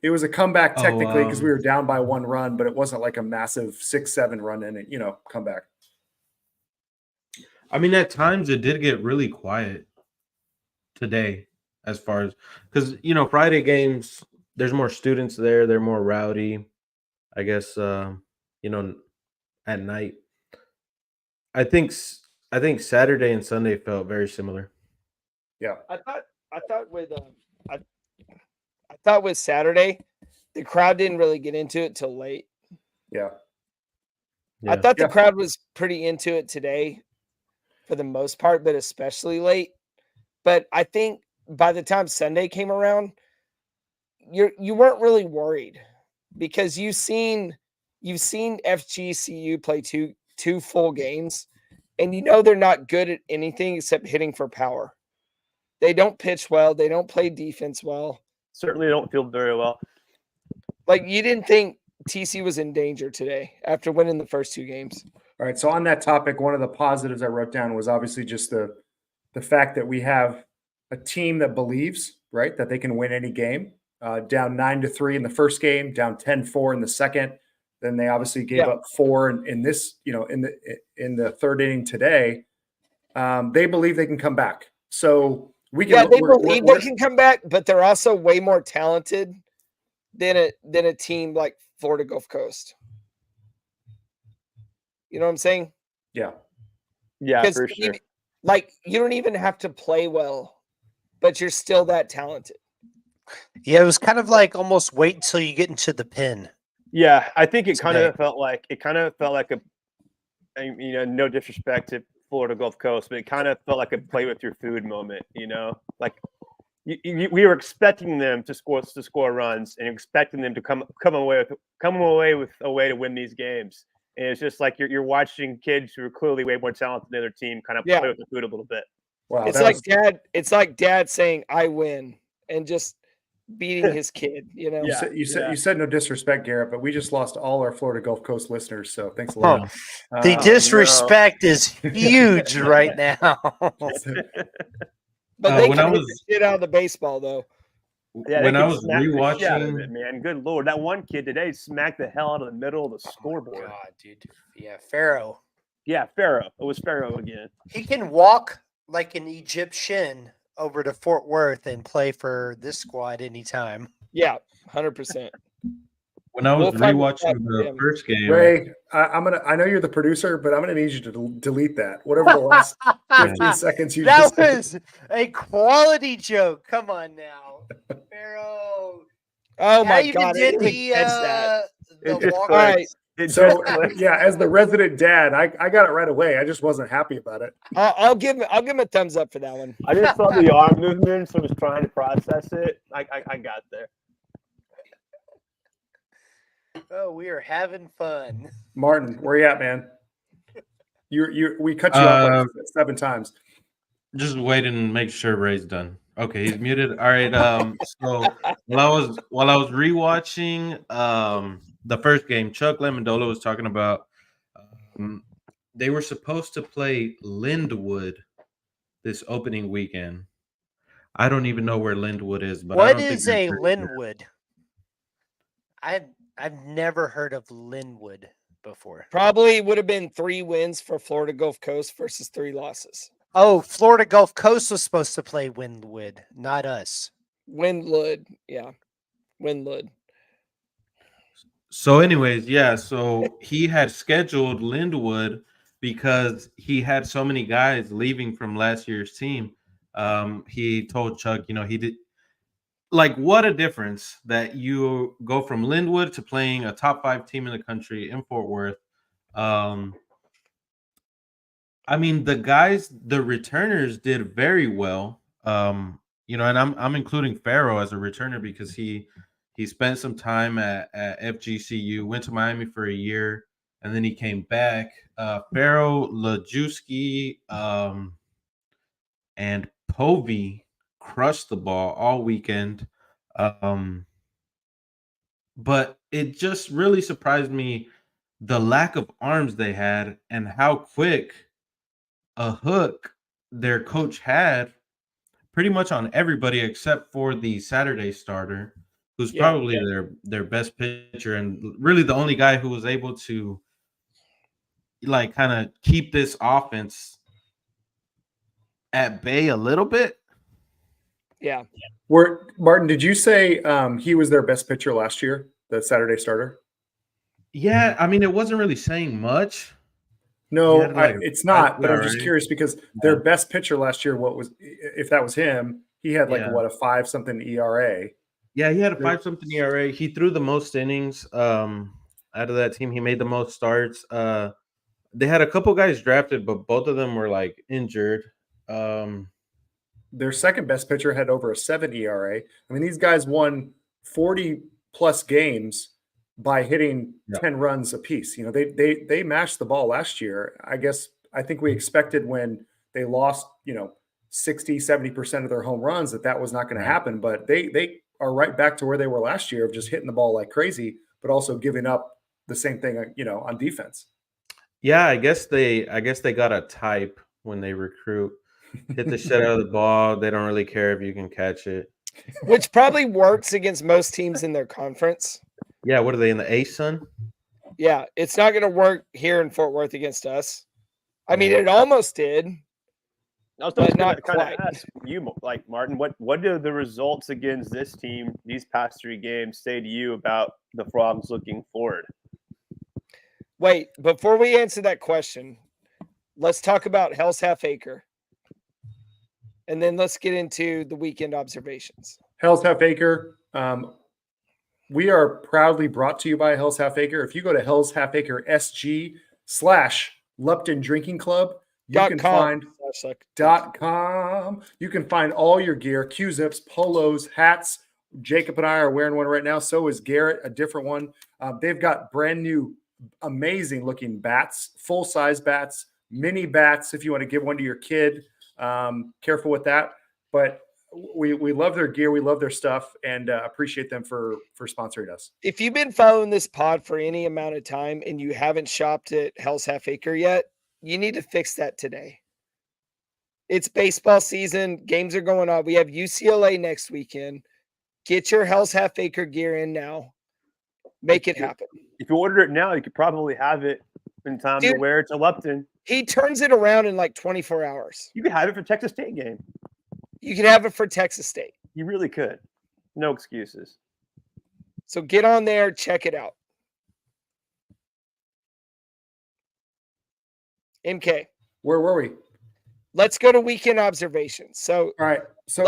It was a comeback technically because we were down by 1 run, but it wasn't like a massive 6-7 run in it, comeback. I mean, at times it did get really quiet today as far as because, Friday games, there's more students there. They're more rowdy, I guess, at night. I think Saturday and Sunday felt very similar. Yeah. I thought with Saturday, the crowd didn't really get into it till late. Yeah. I thought the crowd was pretty into it today for the most part, but especially late. But I think by the time Sunday came around, you weren't really worried. because you've seen FGCU play two full games, and they're not good at anything except hitting for power. They don't pitch well. They don't play defense well. Certainly don't feel very well. Like, you didn't think TC was in danger today after winning the first two games. All right. So on that topic, one of the positives I wrote down was obviously just the fact that we have a team that believes, right, that they can win any game. Down 9-3 in the first game, down 10-4 in the second. Then they obviously gave up 4 in this, in the third inning today. They believe they can come back. So we can. Yeah, they believe they can come back, but they're also way more talented than a team like Florida Gulf Coast. You know what I'm saying? Yeah. Yeah, for sure. Like, you don't even have to play well, but you're still that talented. Yeah, it was kind of like almost wait until you get into the pin. Yeah, I think it kind of felt like no disrespect to Florida Gulf Coast, but it kind of felt like a play with your food moment. Like we were expecting them to score runs and expecting them to come away with a way to win these games. And it's just like you're watching kids who are clearly way more talented than the other team kind of play with the food a little bit. Wow, it's like dad saying I win and just beating his kid. You said no disrespect, Garrett, but we just lost all our Florida Gulf Coast listeners. So thanks a lot. The disrespect is huge right now. But they can hit the shit out of the baseball, though. Yeah, when I was rewatching, man, good lord, that one kid today smacked the hell out of the middle of the scoreboard. God, dude. Yeah, Pharaoh. Yeah, Pharaoh. It was Pharaoh again. He can walk like an Egyptian over to Fort Worth and play for this squad anytime. Yeah, 100%. When I was rewatching the first game, Ray, I know you're the producer, but I'm gonna need you to delete that. Whatever the last 15 seconds you that just was a quality joke. Come on now, Pharaoh. Oh my God! Did the walk? All right. So yeah, as the resident dad, I got it right away. I just wasn't happy about it. I'll give him a thumbs up for that one. I just saw the arm movement, so I was trying to process it. I got there. Oh, we are having fun. Martin, where you at, man? We cut you off like 7 times. Just waiting and make sure Ray's done. Okay, he's muted. All right. So while I was rewatching the first game, Chuck Lemondola was talking about they were supposed to play Lindwood this opening weekend. I don't even know where Lindwood is, but what is a Linwood? I've never heard of Linwood before. Probably would have been 3 wins for Florida Gulf Coast versus 3 losses. Oh, Florida Gulf Coast was supposed to play Windwood, not us. Windwood, yeah. Windwood. So anyways, yeah, so he had scheduled Lindwood because he had so many guys leaving from last year's team. He told Chuck, he did like what a difference that you go from Lindwood to playing a top 5 team in the country in Fort Worth. I mean, the returners did very well. And I'm including Pharaoh as a returner because he spent some time at FGCU, went to Miami for a year, and then he came back. Pharaoh, Lajewski, and Povey crushed the ball all weekend. But it just really surprised me the lack of arms they had and how quick a hook their coach had pretty much on everybody except for the Saturday starter, who's probably their best pitcher and really the only guy who was able to like kind of keep this offense at bay a little bit. Yeah. Martin, did you say he was their best pitcher last year, the Saturday starter? Yeah, I mean, it wasn't really saying much. No, it's not. But I'm just curious because their best pitcher last year, if that was him, he had like a 5-something ERA. Yeah, he had a 5-something ERA. He threw the most innings out of that team. He made the most starts. They had a couple guys drafted, but both of them were like injured. Their second best pitcher had over a 7 ERA. I mean, these guys won 40 plus games by hitting Yeah. 10 runs apiece. You know, they mashed the ball last year. I think we expected when they lost, 60, 70% of their home runs that was not going to happen. But they are right back to where they were last year of just hitting the ball like crazy, but also giving up the same thing, on defense. Yeah, I guess they got a type when they recruit. Hit the shit out of the ball. They don't really care if you can catch it. Which probably works against most teams in their conference. Yeah, what are they in the A, son? Yeah, it's not going to work here in Fort Worth against us. I mean, it almost did. I was But just not going to kind quite. of ask you, like Martin, what do the results against this team these past 3 games say to you about the Frogs looking forward? Wait, before we answer that question, let's talk about Hell's Half Acre. And then let's get into the weekend observations. Hell's Half Acre. We are proudly brought to you by Hell's Half Acre. If you go to Hell's Half Acre SG/Lupton Drinking Club, you can find .com. You can find all your gear, Q-zips, polos, hats. Jacob and I are wearing one right now. So is Garrett, a different one. They've got brand new, amazing looking bats, full size bats, mini bats. If you want to give one to your kid, careful with that. But we love their gear. We love their stuff and appreciate them for sponsoring us. If you've been following this pod for any amount of time and you haven't shopped at Hell's Half Acre yet, you need to fix that today. It's baseball season. Games are going on. We have UCLA next weekend. Get your Hell's Half Acre gear in now. Make it happen. If you order it now, you could probably have it in time to wear it to Lupton. He turns it around in like 24 hours. You could have it for Texas State game. You can have it for Texas State. You really could. No excuses. So get on there, check it out. MK. Where were we? Let's go to weekend observations. So all right. So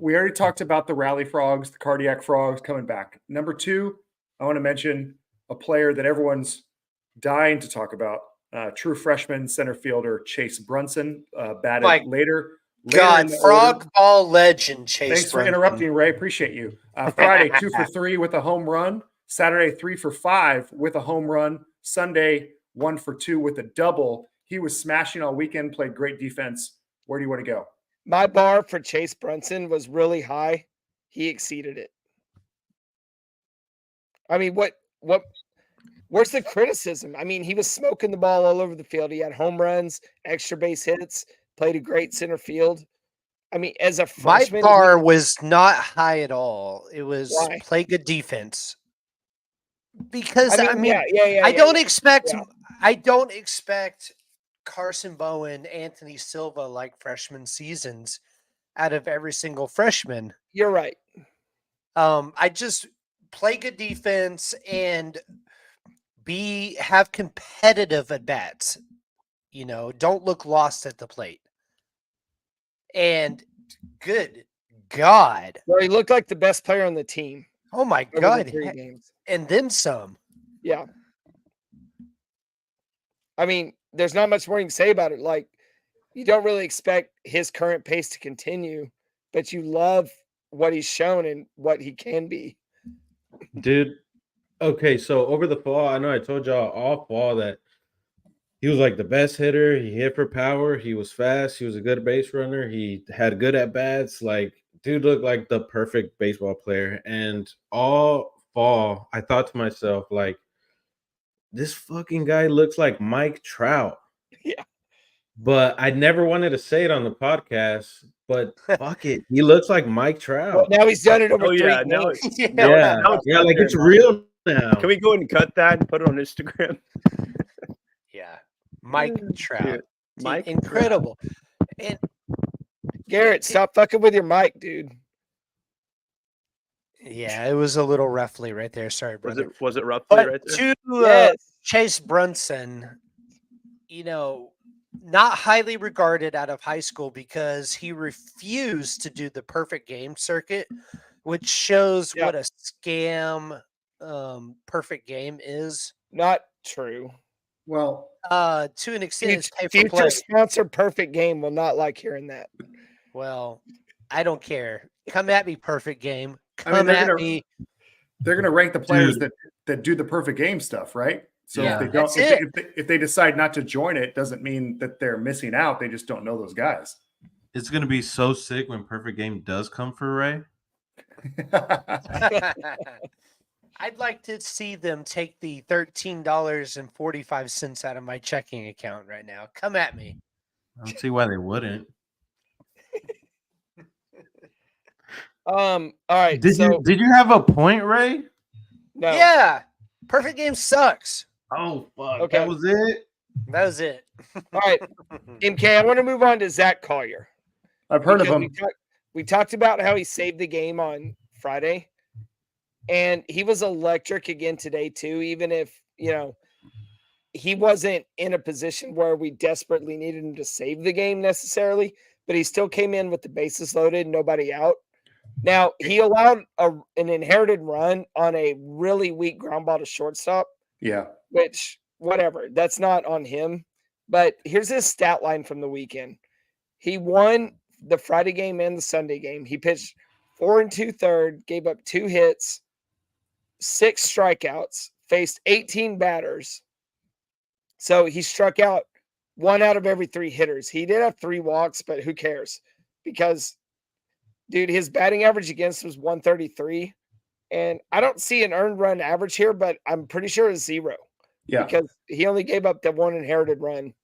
we already talked about the rally frogs, the cardiac frogs coming back. Number 2, I want to mention a player that everyone's dying to talk about. True freshman center fielder Chase Brunson batted later. God, frog ball legend Chase. Thanks for interrupting, Ray. Appreciate you. Friday 2 for 3 with a home run. Saturday 3 for 5 with a home run. Sunday 1 for 2 with a double. He was smashing all weekend. Played great defense. Where do you want to go? My bar for Chase Brunson was really high. He exceeded it. I mean, where's the criticism? I mean, he was smoking the ball all over the field. He had home runs, extra base hits, played a great center field. I mean, as a freshman, my bar was not high at all. It was play good defense. Because I mean, I don't expect Carson Bowen, Anthony Silva like freshman seasons out of every single freshman. You're right. I just play good defense and have competitive at bats. Don't look lost at the plate. And good God. Well, he looked like the best player on the team. Oh my God. Games. And then some. Yeah. I mean, there's not much more you can say about it. Like, you don't really expect his current pace to continue, but you love what he's shown and what he can be. Dude, okay, so over the fall, I know I told y'all all fall that he was like the best hitter. He hit for power. He was fast. He was a good base runner. He had good at bats. Like, dude looked like the perfect baseball player. And all fall, I thought to myself, like, this fucking guy looks like Mike Trout. Yeah. But I never wanted to say it on the podcast, but fuck it. He looks like Mike Trout. Well, now he's done it over 3 yeah, games. Yeah, like it's real now. Can we go ahead and cut that and put it on Instagram? Yeah. Mike Trout. Dude, Mike incredible. And Garrett, stop fucking with your mic, dude. Yeah, it was a little roughly right there. Sorry, brother. Was it roughly But right there? to Chase Brunson, not highly regarded out of high school because he refused to do the perfect game circuit, which shows what a scam perfect game is. Not true. Well, to an extent, it's pay for play. Future sponsor perfect game will not like hearing that. Well, I don't care. Come at me, perfect game. Come at me. they're going to rank the players Dude. that do the perfect game stuff, right? So Yeah. if they don't, That's it. if they decide not to join it, doesn't mean that they're missing out. They just don't know those guys. It's gonna be so sick when Perfect Game does come for Ray. I'd like to see them take the $13.45 out of my checking account right now. Come at me. I don't see why they wouldn't. All right. Did you have a point, Ray? No. Yeah. Perfect game sucks. Oh fuck. Okay. That was it. That was it. All right. MK, I want to move on to Zach Collier. I've heard of Because him. We talked about how he saved the game on Friday, and he was electric again today too. Even if he wasn't in a position where we desperately needed him to save the game necessarily, but he still came in with the bases loaded, nobody out. Now he allowed an inherited run on a really weak ground ball to shortstop. Yeah. Which whatever, that's not on him. But here's his stat line from the weekend. He won the Friday game and the Sunday game. He pitched 4 2/3, gave up 2 hits, 6 strikeouts, faced 18 batters. So he struck out 1 out of every 3 hitters. He did have 3 walks, but who cares? Because, dude, his batting average against was 133. And I don't see an earned run average here, but I'm pretty sure it's 0. Yeah. Because he only gave up the 1 inherited run.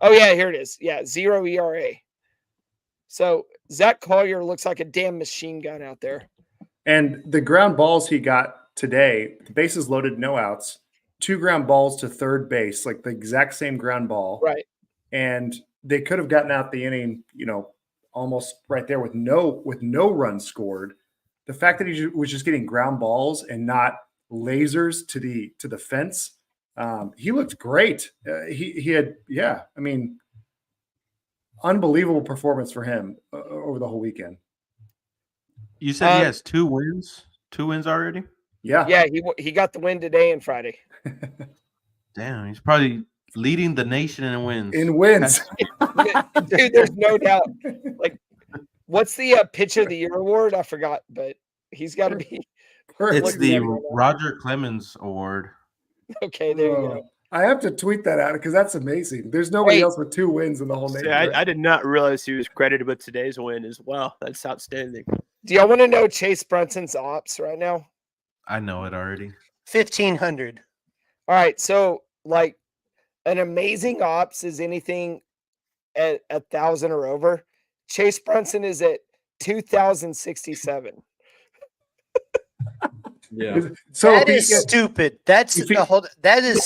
Oh, yeah, here it is. Yeah, 0 ERA. So Zach Collier looks like a damn machine gun out there. And the ground balls he got today, the bases loaded, no outs, 2 ground balls to third base, like the exact same ground ball. Right. And they could have gotten out the inning, almost right there with no runs scored. The fact that he was just getting ground balls and not lasers to the fence, he looked great. He had, unbelievable performance for him over the whole weekend. You said he has 2 wins? 2 wins already? Yeah. Yeah, he got the win today and Friday. Damn, he's probably leading the nation in wins. Dude, there's no doubt. Like, what's the pitch of the year award? I forgot, but he's got to be. It's the Roger Clemens Award. Okay, there you go. I have to tweet that out because that's amazing. There's nobody else with 2 wins in the whole nation. I did not realize he was credited with today's win as well. That's outstanding. Do y'all want to know Chase Brunson's ops right now? I know it already. 1,500. All right, so like an amazing ops is anything at 1,000 or over. Chase Brunson is at 2,067. Yeah. So that is stupid. That is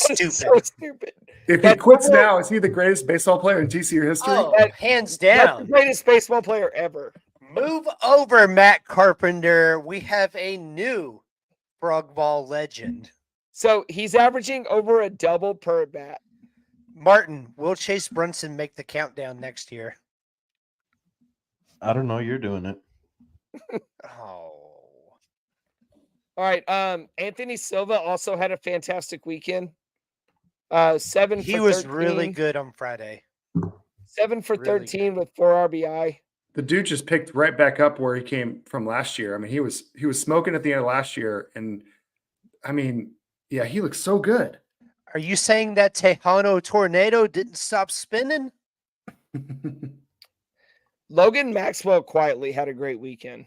stupid. So stupid. If he quits now, is he the greatest baseball player in TCU history? Oh, hands That's down. the greatest baseball player ever. Move over, Matt Carpenter. We have a new frog ball legend. So he's averaging over a double per at bat. Martin, will Chase Brunson make the countdown next year? I don't know. You're doing it. Oh. All right. Anthony Silva also had a fantastic weekend. 7 He for was 13, really good on Friday. 7 for Really 13 with 4 RBI. The dude just picked right back up where he came from last year. I mean, he was smoking at the end of last year, and I mean, yeah, he looks so good. Are you saying that Tejano tornado didn't stop spinning? Logan Maxwell quietly had a great weekend.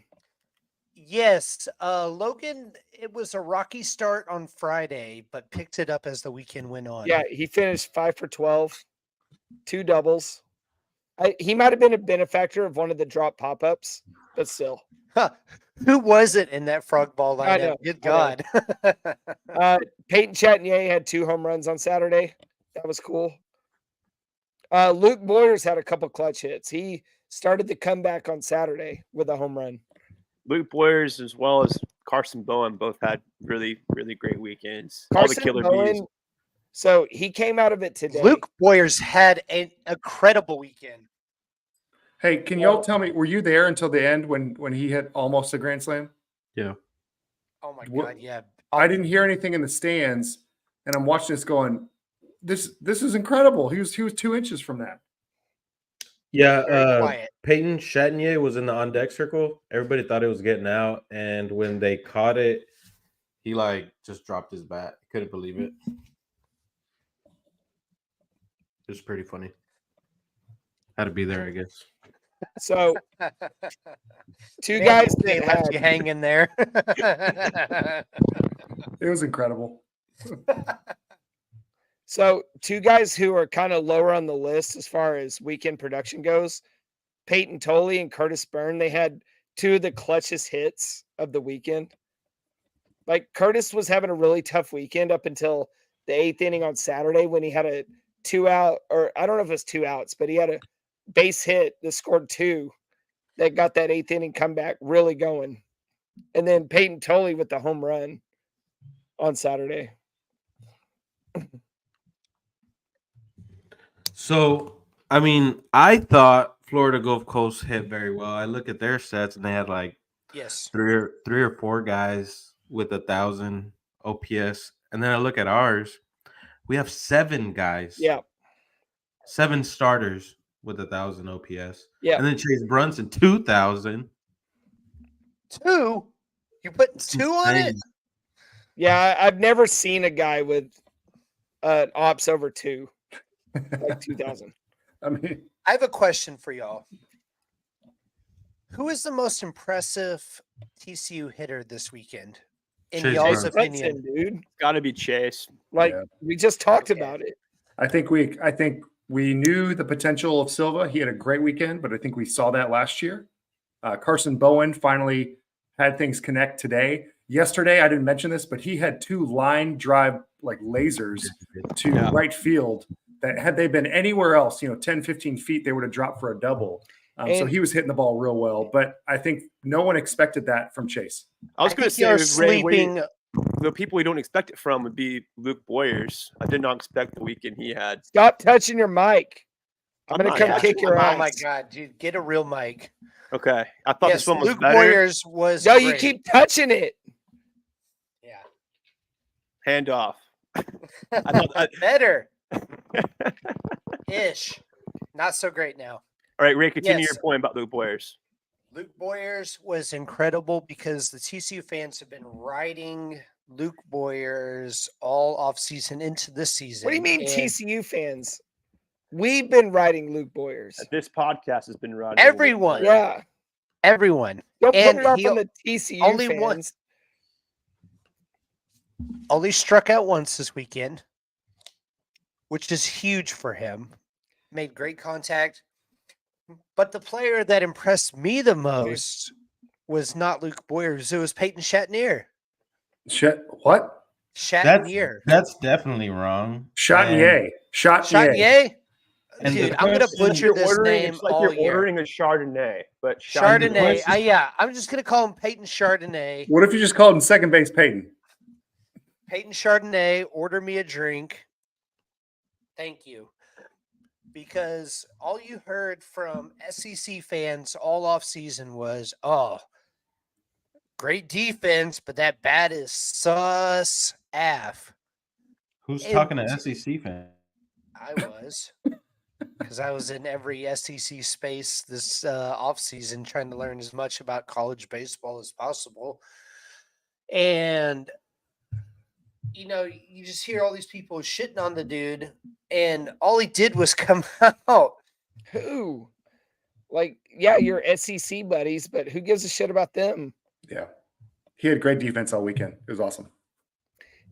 Yes, Logan, it was a rocky start on Friday, but picked it up as the weekend went on. Yeah, he finished 5 for 12, 2 doubles. He might have been a benefactor of one of the drop pop-ups, but still. Huh. Who was it in that frog ball I lineup? know, Good I God. Peyton Chatinier had 2 home runs on Saturday. That was cool. Luke Boyers had a couple clutch hits. He started the comeback on Saturday with a home run. Luke Boyers as well as Carson Bowen both had really, really great weekends. All Carson the killer Bowen, bees. so he came out of it today. Luke Boyers had an incredible weekend. Hey, can y'all tell me, were you there until the end when he hit almost a grand slam? Yeah. Oh my What- God, yeah. I didn't hear anything in the stands, and I'm watching this going, this is incredible. He was 2 inches from that. Yeah. Very quiet. Peyton Chatinier was in the on deck circle. Everybody thought it was getting out, and when they caught it, he just dropped his bat. Couldn't believe it. It was pretty funny. Had to be there, I guess. So two Man, guys they that left you had hanging there. It was incredible. So two guys who are kind of lower on the list as far as weekend production goes, Peyton Tolley and Curtis Byrne, they had two of the clutchest hits of the weekend. Like Curtis was having a really tough weekend up until the 8th inning on Saturday when he had a 2-out, or I don't know if it was 2 outs, but he had a base hit that scored 2 that got that 8th inning comeback really going. And then Peyton Tolley with the home run on Saturday. So, I mean, I thought Florida Gulf Coast hit very well. I look at their sets and they had Yes. three or four guys with 1,000 OPS. And then I look at ours. We have 7 guys. Yeah. 7 starters with 1,000 OPS. Yeah. And then Chase Brunson, 2,000. 2? You put It's 2 on it? insane. Yeah, I've never seen a guy with ops over 2, like 2,000. I mean, I have a question for y'all. Who is the most impressive TCU hitter this weekend, in Chase y'all's Brunson. opinion? Dude. Got to be Chase. Like Yeah. we just talked Okay. about it. I think we knew the potential of Silva. He had a great weekend, but I think we saw that last year. Carson Bowen finally had things connect today. Yesterday, I didn't mention this, but he had 2 line drive lasers to right field that had they been anywhere else, 10, 15 feet, they would have dropped for a double. So And- he was hitting the ball real well, but I think no one expected that from Chase. I was going to you're say, Ray, sleeping. the people we don't expect it from would be Luke Boyers. I did not expect the weekend he had. Stop touching your mic. I'm I'm gonna not come touching kick your Oh ass. my god, dude, get a real mic. Okay. I thought Yes, this one was Luke better. Boyers was No, you great. keep touching it. Yeah. Hand off. I- Better. Ish. Not so great now. All right, Ray, continue Yes. your point about Luke Boyers. Luke Boyers was incredible because the TCU fans have been riding Luke Boyers all offseason into this season. What do you mean, and TCU fans? We've been riding Luke Boyers. This podcast has been running. Everyone. Yeah. Everyone. Don't And put it off he on the TCU only fans. won- Only struck out once this weekend, which is huge for him. Made great contact. But the player that impressed me the most was not Luke Boyers. It was Peyton Chatnier. What? Chatnier. That's definitely wrong. Chatnier. Chatnier? And Dude, the I'm going to question- butcher this name It's like all you're year. ordering a Chardonnay, but Chardonnay. question- Yeah, I'm just going to call him Peyton Chardonnay. What if you just called him second base Peyton? Peyton Chardonnay, order me a drink. Thank you. Because all you heard from SEC fans all off season was, oh, great defense, but that bat is sus af. Who's It talking to was- SEC fans? I was. Because I was in every SEC space this off season trying to learn as much about college baseball as possible. And you just hear all these people shitting on the dude, and all he did was come out. Who? Like, yeah, your SEC buddies, but who gives a shit about them? Yeah. He had great defense all weekend. It was awesome.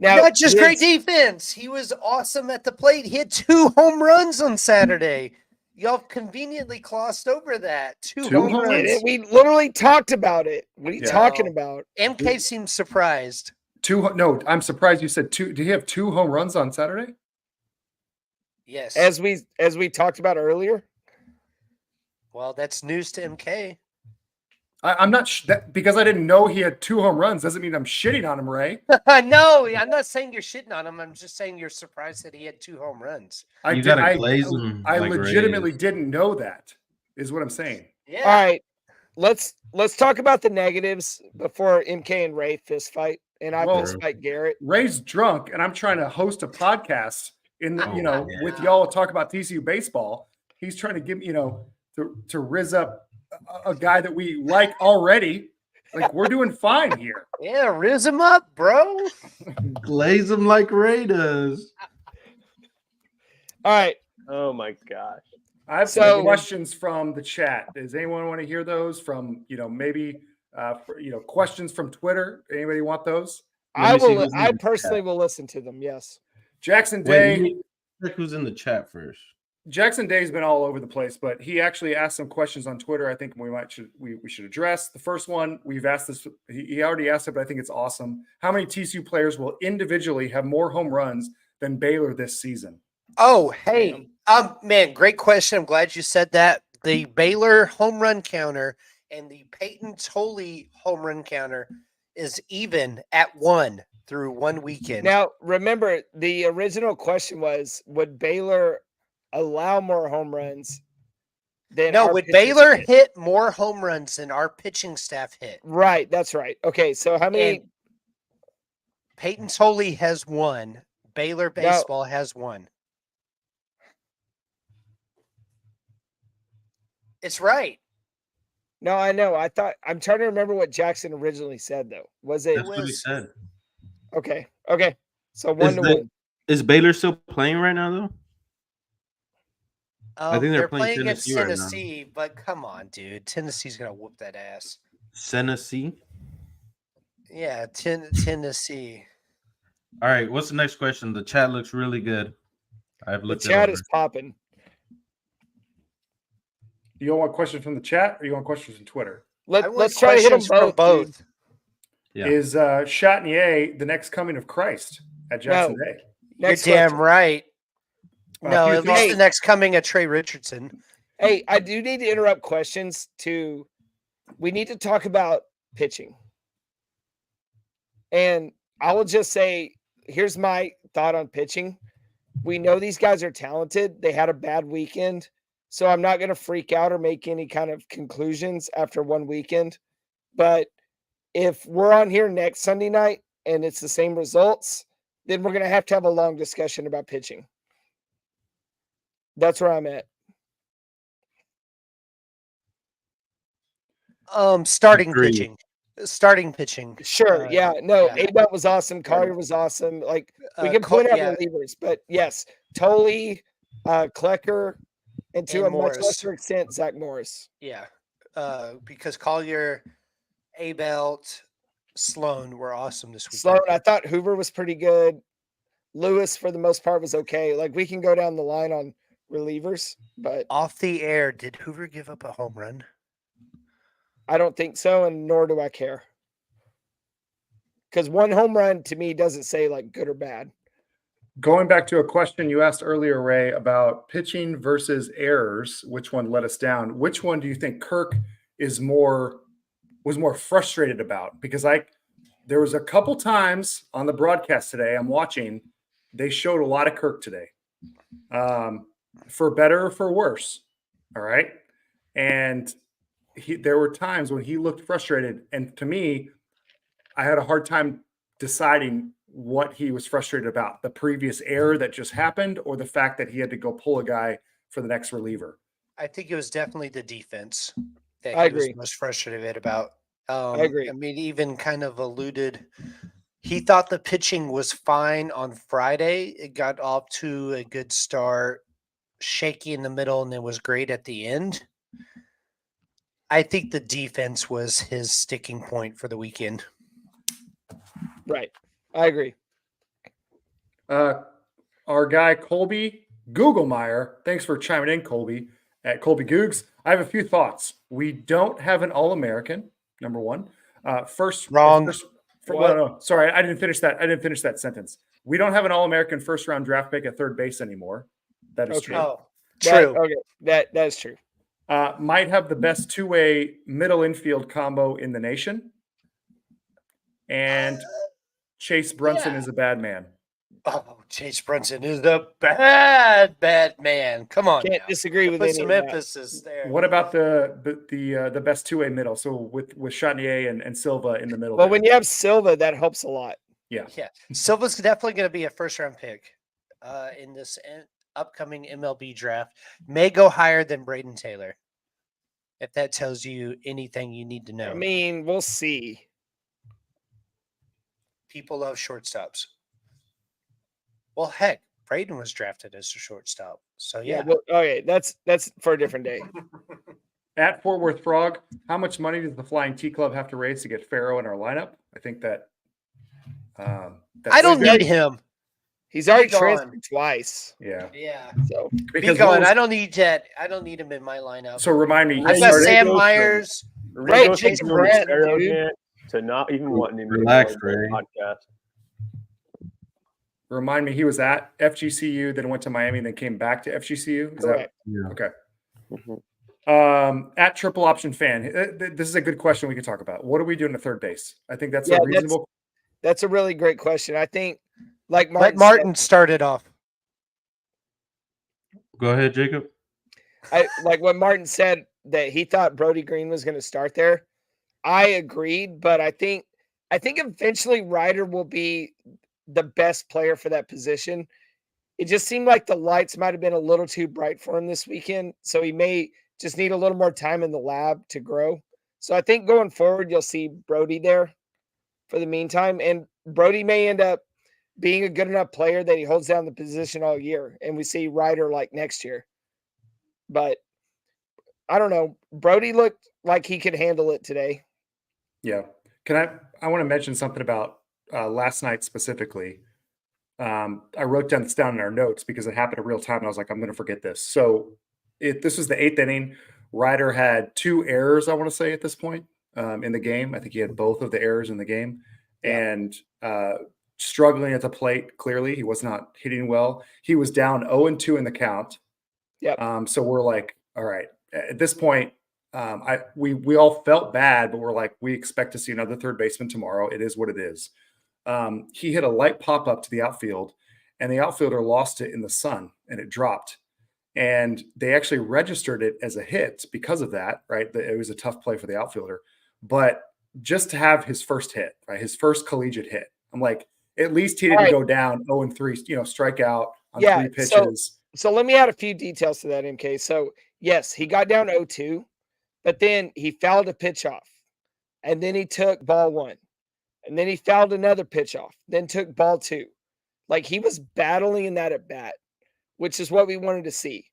Now, Not just great his- defense. He was awesome at the plate. He had 2 home runs on Saturday. Y'all conveniently glossed over that. Two Two home home runs. runs? We literally talked about it. What are you Yeah. talking about? MK seemed surprised. No, I'm surprised you said 2. Did he have 2 home runs on Saturday? Yes. As we talked about earlier. Well, that's news to MK. I'm not because I didn't know he had 2 home runs doesn't mean I'm shitting on him, Ray. No, I'm not saying you're shitting on him. I'm just saying you're surprised that he had 2 home runs. You gotta glaze him I like legitimately Rays. didn't know that. Is what I'm saying. Yeah. All right. Let's talk about the negatives before MK and Ray fist fight. And I Well- fist fight Garrett. Ray's drunk, and I'm trying to host a podcast in the, Oh, with y'all talk about TCU baseball. He's trying to give to rizz up a guy that we like already. Like we're doing fine here. Yeah, riz him up, bro. Glaze them like Raiders. All right. Oh my gosh. I have So- some questions from the chat. Does anyone want to hear those from, maybe, questions from Twitter? Anybody want those? Let me see who's in I the personally chat. will listen to them. Yes. Jackson Wait, Day. let me check who's in the chat first. Jackson Day's been all over the place, but he actually asked some questions on Twitter. I think we should address. The first one we've asked this. He already asked it, but I think it's awesome. How many TCU players will individually have more home runs than Baylor this season? Oh, hey. Man, great question. I'm glad you said that. The Baylor home run counter and the Peyton Tolley home run counter is even at 1 through 1 weekend. Now, remember, the original question was, would Baylor allow more home runs than no, our would pitchers Baylor hit? hit more home runs than our pitching staff hit? Right, that's right. Okay, so how many? And Peyton Tolley has 1. Baylor baseball has 1. It's right. No, I know. I'm trying to remember what Jackson originally said, though. Was it? That's what he said. Okay. So 1 to 1. Is Baylor still playing right now, though? I think They're they're playing against Tennessee right now. Tennessee, but come on, dude. Tennessee's gonna whoop that ass. Tennessee. Yeah, Tennessee. All right. What's the next question? The chat looks really good. I've The looked. chat is popping. You want questions from the chat or you want questions from Twitter? Let's try to hit them questions both. from Dude. Yeah. Is Chatinier the next coming of Christ at Jackson Day? Next You're damn question. right. No, few at least thoughts. the next coming of Trey Richardson. Hey, I do need to interrupt questions to. We need to talk about pitching. And I will just say, here's my thought on pitching. We know these guys are talented. They had a bad weekend. So I'm not going to freak out or make any kind of conclusions after one weekend. But if we're on here next Sunday night and it's the same results, then we're going to have a long discussion about pitching. That's where I'm at. Starting Agreed. pitching. Starting pitching. Sure. Yeah. No, yeah. Abel was awesome. Collier was awesome. Like we can Col- point out yeah. relievers, but yes, Tolley, Klecker, and to And a Morris. much lesser extent, Zach Morris. Yeah. Because Collier, Abelt, Sloan were awesome this weekend. Sloan, I thought Hoover was pretty good. Lewis, for the most part, was okay. Like we can go down the line on relievers, but Off the air, did Hoover give up a home run? I don't think so, and nor do I care. Because one home run to me doesn't say like good or bad. Going back to a question you asked earlier, Ray, about pitching versus errors, which one let us down? Which one do you think Kirk was more frustrated about? Because there was a couple times on the broadcast today I'm watching, they showed a lot of Kirk today, for better or for worse. All right, and there were times when he looked frustrated, and to me, I had a hard time deciding what he was frustrated about: the previous error that just happened, or the fact that he had to go pull a guy for the next reliever. I think it was definitely the defense that I he was agree. most frustrated about. I agree. I mean, even kind of alluded. He thought the pitching was fine on Friday. It got off to a good start, shaky in the middle, and then was great at the end. I think the defense was his sticking point for the weekend. Right. I agree. Our guy Colby Googlemeyer, thanks for chiming in, Colby, at Colby Googs. I have a few thoughts. We don't have an All-American, number one. Wrong. No, sorry, I didn't finish that. I didn't finish that sentence. We don't have an All-American first-round draft pick at third base anymore. That is Okay. true. Oh, That- true. okay. That is true. Might have the best two-way middle infield combo in the nation. And Chase Brunson yeah. is a bad man. Oh, Chase Brunson is the bad man. Come on, Can't now. disagree with Put any some of that. emphasis there. What about the best two-way middle? So with Chatinier and Silva in the middle. Well, there. when you have Silva, that helps a lot. Yeah. Silva's definitely going to be a first-round pick in this upcoming MLB draft. May go higher than Braden Taylor. If that tells you anything you need to know. I mean, we'll see. People love shortstops. Well, heck, Braden was drafted as a shortstop. So yeah. Well, okay, that's for a different day. At Fort Worth Frog, how much money does the Flying T Club have to raise to get Farrow in our lineup? I think that. I don't need him. He's already Be gone. transferred twice. Yeah. Yeah. So Be Because gone. what was- I don't need that. I don't need him in my lineup. So remind me, he I've got started. Sam goes from- Myers. Right, goes Jason from Brand, arrogant to not even wanting him Relax, to be on Ray. the podcast. Remind me, he was at FGCU, then went to Miami, then came back to FGCU. Is correct. Yeah. okay? Mhm. At Triple Option Fan, this is a good question we can talk about. What are we doing at third base? I think that's Yeah, a reasonable. That's a really great question. I think, like Let Martin, Martin start it off. Go ahead, Jacob. like what Martin said that he thought Brody Green was going to start there. I agreed, but I think eventually Ryder will be the best player for that position. It just seemed like the lights might have been a little too bright for him this weekend, so he may just need a little more time in the lab to grow. So I think going forward, you'll see Brody there for the meantime, and Brody may end up being a good enough player that he holds down the position all year, and we see Ryder like next year. But I don't know. Brody looked like he could handle it today. Yeah. I want to mention something about last night specifically. I wrote this down in our notes because it happened in real time. And I was like, I'm going to forget this. So this was the 8th inning. Ryder had 2 errors, I want to say, at this point in the game. I think he had both of the errors in the game. Yeah. And struggling at the plate, clearly. He was not hitting well. He was down 0-2 in the count. Yep. So we're like, all right, at this point, we all felt bad, but we're like, we expect to see another third baseman tomorrow. It is what it is. He hit a light pop up to the outfield, and the outfielder lost it in the sun, and it dropped. And they actually registered it as a hit because of that, right? It was a tough play for the outfielder. But just to have his first hit, right, his first collegiate hit, I'm like, at least he didn't go down 0-3, strike out on 3 pitches. So let me add a few details to that, MK. So yes, he got down 0-2, but then he fouled a pitch off, and then he took ball 1, and then he fouled another pitch off, then took ball 2. Like he was battling in that at bat, which is what we wanted to see.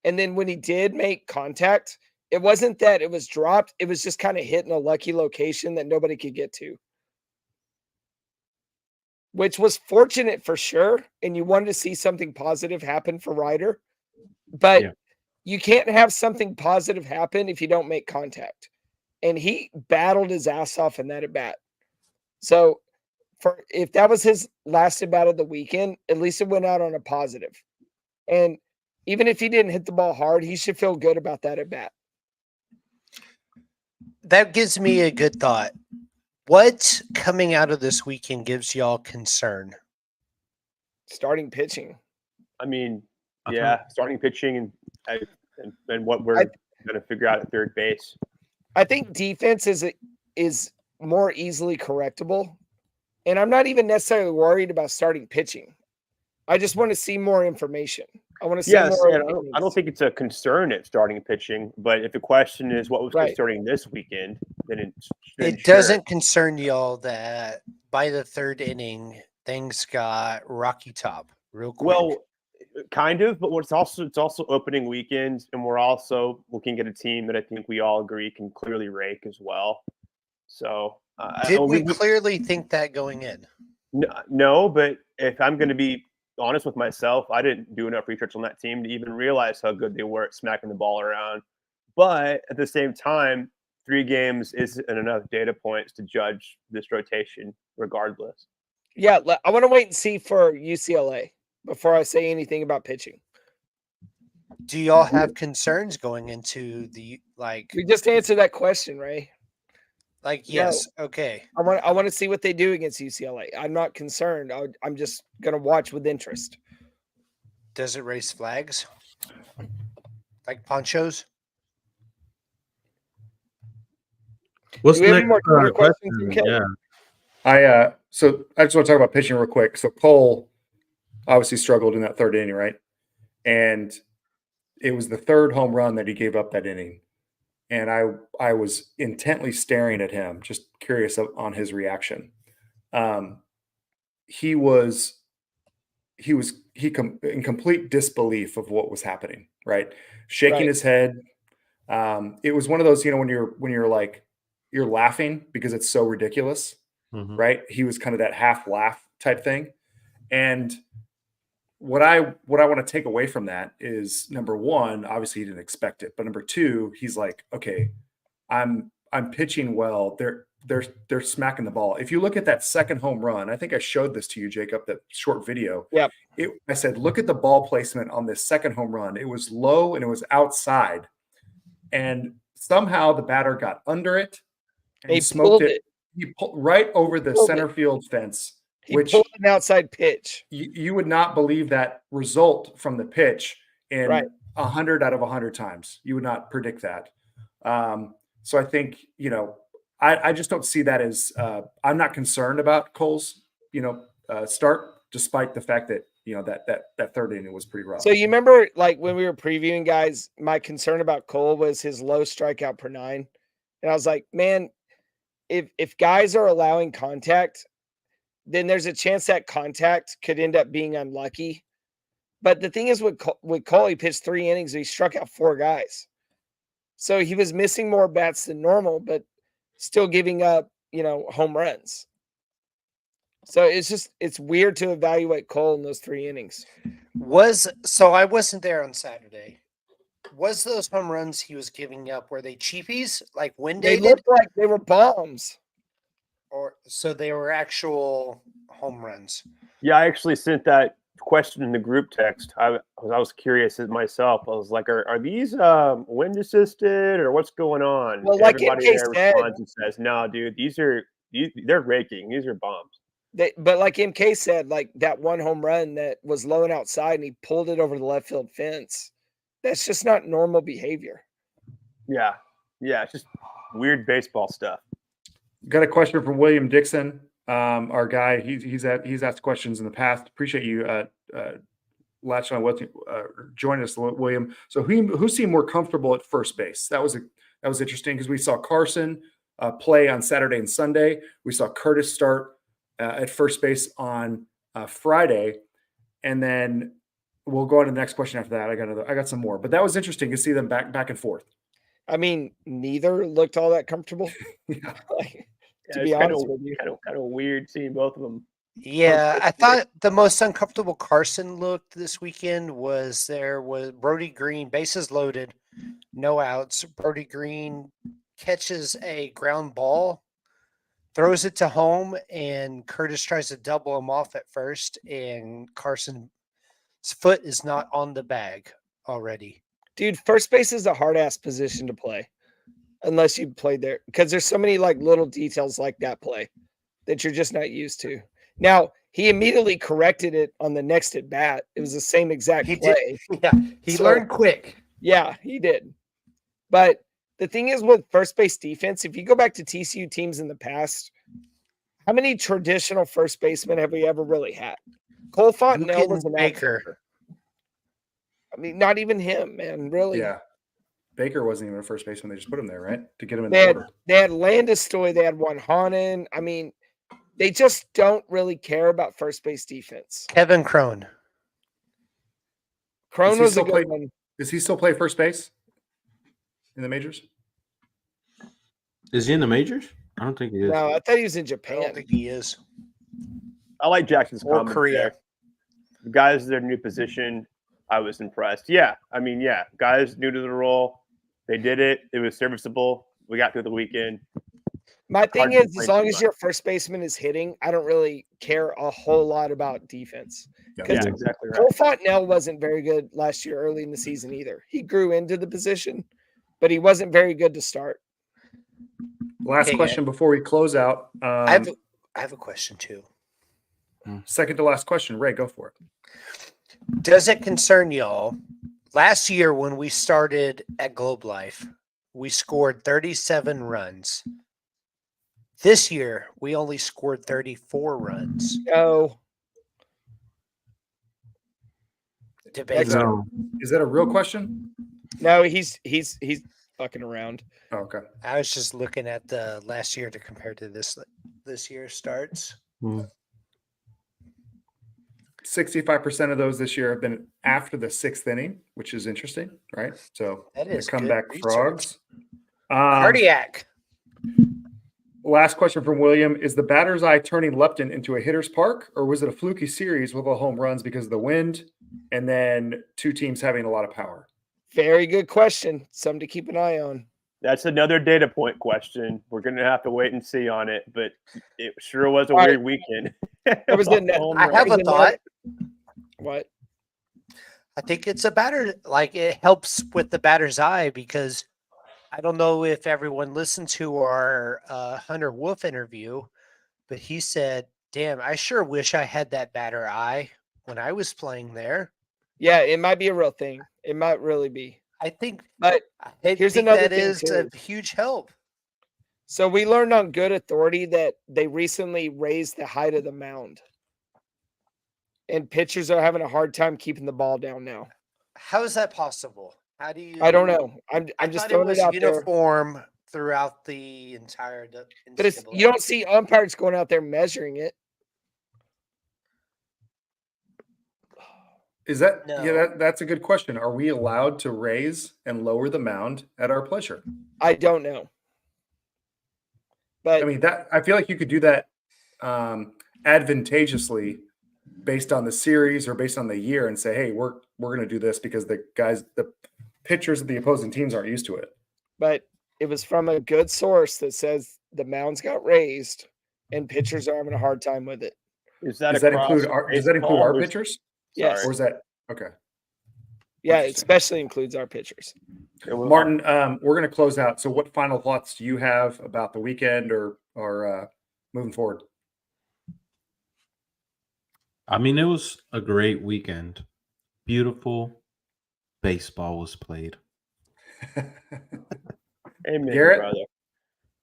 And then when he did make contact, it wasn't that it was dropped. It was just kind of hit in a lucky location that nobody could get to, which was fortunate for sure. And you wanted to see something positive happen for Ryder, but you can't have something positive happen if you don't make contact. And he battled his ass off in that at bat. So if that was his last at bat of the weekend, at least it went out on a positive. And even if he didn't hit the ball hard, he should feel good about that at bat. That gives me a good thought. What coming out of this weekend gives y'all concern? Starting pitching. I mean, starting pitching and what we're going to figure out at third base. I think defense is more easily correctable. And I'm not even necessarily worried about starting pitching. I just want to see more information. I want to see more. I don't think it's a concern at starting pitching, but if the question is what was concerning this weekend, then it doesn't concern y'all that by the 3rd inning things got rocky top real quick. Well, kind of, but it's also opening weekend, and we're also looking at a team that I think we all agree can clearly rake as well. So did we clearly think that going in? No, but if I'm going to be honest with myself, I didn't do enough research on that team to even realize how good they were at smacking the ball around. But at the same time, 3 games isn't enough data points to judge this rotation regardless. Yeah, I want to wait and see for UCLA before I say anything about pitching. Do y'all have concerns going into the We just answered that question, Ray. Yes, okay. I want to see what they do against UCLA. I'm not concerned. I'm just going to watch with interest. Does it raise flags? Like ponchos? What's Do we the have any next more question? questions, MK? Yeah. So I just want to talk about pitching real quick. So Cole obviously struggled in that 3rd inning, right? And it was the 3rd home run that he gave up that inning. and I was intently staring at him, just curious on his reaction. He was in complete disbelief of what was happening, right? Shaking Right. his head. It was one of those, when you're like, you're laughing because it's so ridiculous, Mhm. right? He was kind of that half laugh type thing. And what I want to take away from that is, number one, obviously he didn't expect it, but number two, he's like, okay, I'm pitching well. They're smacking the ball. If you look at that second home run, I think I showed this to you, Jacob, that short video. Yep. I said, look at the ball placement on this second home run. It was low and it was outside, and somehow the batter got under it and He smoked pulled it. it. He pulled right over the Pulled center it. field fence, He which pulled an outside pitch. you would not believe that result from the pitch in Right. 100 out of 100 times. You would not predict that. So I think, I just don't see that as I'm not concerned about Cole's, start, despite the fact that, that third inning was pretty rough. So you remember, like, when we were previewing guys, my concern about Cole was his low strikeout per 9. And I was like, man, if guys are allowing contact, then there's a chance that contact could end up being unlucky. But the thing is, with Cole, he pitched 3 innings, and he struck out 4 guys. So he was missing more bats than normal, but still giving up, home runs. So it's weird to evaluate Cole in those 3 innings. So I wasn't there on Saturday. Was those home runs he was giving up, were they cheapies, like wind They dated? looked like they were bombs. Or so they were actual home runs? Yeah, I actually sent that question in the group text. I was curious myself. I was like, are these wind assisted or what's going on? Well, And like everybody MK there said- responds and says, no, dude, they're raking. These are bombs. But like MK said, like that one home run that was low and outside, and he pulled it over the left field fence. That's just not normal behavior. Yeah. Yeah. It's just weird baseball stuff. Got a question from William Dixon, our guy. He's asked questions in the past. Appreciate you latching on with joining us, William. So who seemed more comfortable at first base? That was interesting because we saw Carson play on Saturday and Sunday. We saw Curtis start at first base on Friday, and then we'll go on to the next question after that. I got some more, but that was interesting to see them back and forth. I mean, neither looked all that comfortable. Yeah. To be honest with you, kind of weird seeing both of them. Yeah, I thought the most uncomfortable Carson looked this weekend was Brody Green, bases loaded, no outs. Brody Green catches a ground ball, throws it to home, and Curtis tries to double him off at first, and Carson's foot is not on the bag already. dude, first base is a hard ass position to play unless you played there, because there's so many like little details like that play that you're just not used to. Now, he immediately corrected it on the next at bat. It was the same exact play. Yeah, he learned quick. Yeah, he did. But the thing is, with first base defense, if you go back to TCU teams in the past, how many traditional first basemen have we ever really had? Cole Fontenelle was an Baker. outfielder. I mean, not even him, man. Really. Yeah. Baker wasn't even a first baseman. They just put him there, right? To get him in They the had, order. they had Landis-Stoy, they had Juan Hanen. I mean, they just don't really care about first base defense. Kevin Crone. Crone he was a still good play- one. Does he still play first base in the majors? Is he in the majors? I don't think he is. No, I thought he was in I Japan. don't think he is. I like Jackson's Or comment Korea. there. The guys in their new position, I was impressed. Yeah, I mean, yeah, guys new to the role, they did it. It was serviceable. We got through the weekend. My thing Hard to is, as complain long too as much. your first baseman is hitting, I don't really care a whole lot about defense. Yeah, Because exactly right. Cole Fontenelle wasn't very good last year early in the season either. He grew into the position, but he wasn't very good to start. Last Okay, question before we close out. I have a question too. Second to last question. Ray, go for it. Does it concern y'all? Last year when we started at Globe Life, we scored 37 runs. This year, we only scored 34 runs. Oh, Debate. that- No. Is that a real question? no, he's fucking around. Oh, okay. I was just looking at the last year to compare to this year's starts. 65% of those this year have been after the 6th inning, which is interesting, right? So That the is good comeback research. frogs. Cardiac. Last question from William. Is the batter's eye turning Lupton into a hitter's park, or was it a fluky series with all home runs because of the wind and then two teams having a lot of power? Very good question. Something to keep an eye on. That's another data point question. We're going to have to wait and see on it, but it sure was a All right. weird weekend. There was I have a thought. What? I think it's a batter. Like, it helps with the batter's eye, because I don't know if everyone listened to our Hunter Wolf interview, but he said, damn, I sure wish I had that batter eye when I was playing there. Yeah, it might be a real thing. It might really be. I think, But here's another that thing, is too. a huge help. So we learned on good authority that they recently raised the height of the mound. And pitchers are having a hard time keeping the ball down now. How is that possible? How do you? I don't know. I'm just thought throwing it was it out there. uniform throughout the entire. But it's you don't see umpires going out there measuring it. Is that No. that's a good question. Are we allowed to raise and lower the mound at our pleasure? I don't know. But I mean, that I feel like you could do that advantageously based on the series or based on the year and say, hey, we're going to do this because the pitchers of the opposing teams aren't used to it. But it was from a good source that says the mounds got raised and pitchers are having a hard time with it. Does that include our pitchers? Yes. Or is that okay? Yeah, it especially includes our pitchers. Martin, we're going to close out. So what final thoughts do you have about the weekend or moving forward? I mean, it was a great weekend. Beautiful baseball was played. Amen, Garrett? brother.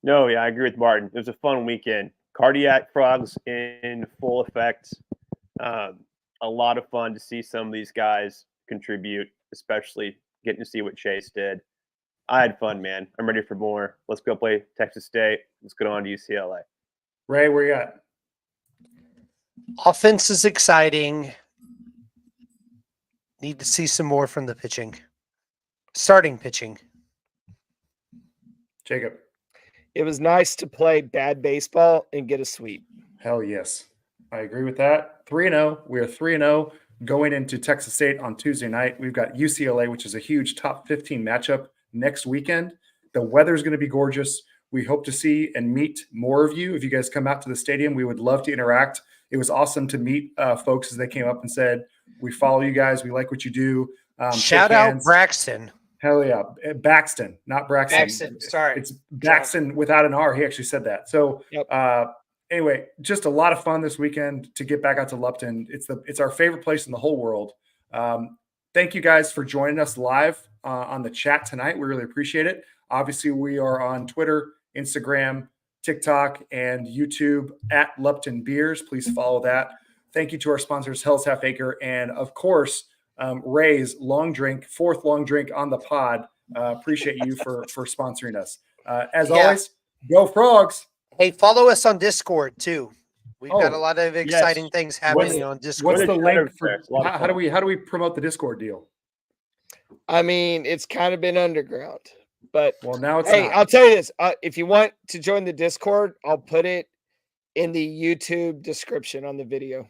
No, yeah, I agree with Martin. It was a fun weekend. Cardiac frogs in full effect. A lot of fun to see some of these guys contribute, especially getting to see what Chase did. I had fun, man. I'm ready for more. Let's go play Texas State. Let's go on to UCLA. Ray, where you at? Offense is exciting. Need to see some more from the pitching. Starting pitching. Jacob. It was nice to play bad baseball and get a sweep. Hell yes. I agree with that. 3-0. We are 3-0 going into Texas State on Tuesday night. We've got UCLA, which is a huge top 15 matchup next weekend. The weather's going to be gorgeous. We hope to see and meet more of you. If you guys come out to the stadium, we would love to interact. It was awesome to meet folks as they came up and said, we follow you guys. We like what you do. Shout out Braxton. Hell yeah. Baxton, not Braxton. Baxton, sorry. It's Baxton without an R. He actually said that. So anyway, just a lot of fun this weekend to get back out to Lupton. It's our favorite place in the whole world. Thank you guys for joining us live on the chat tonight. We really appreciate it. Obviously, we are on Twitter, Instagram, TikTok, and YouTube at Lupton Beers. Please follow that. Thank you to our sponsors, Hell's Half Acre, and of course, Ray's Long Drink, fourth long drink on the pod. Appreciate you for sponsoring us. As always, go Frogs. Hey, follow us on Discord too. We've got a lot of exciting things happening on Discord. What's the link for how do we promote the Discord deal? I mean, it's kind of been underground, but now it's I'll tell you this. If you want to join the Discord, I'll put it in the YouTube description on the video.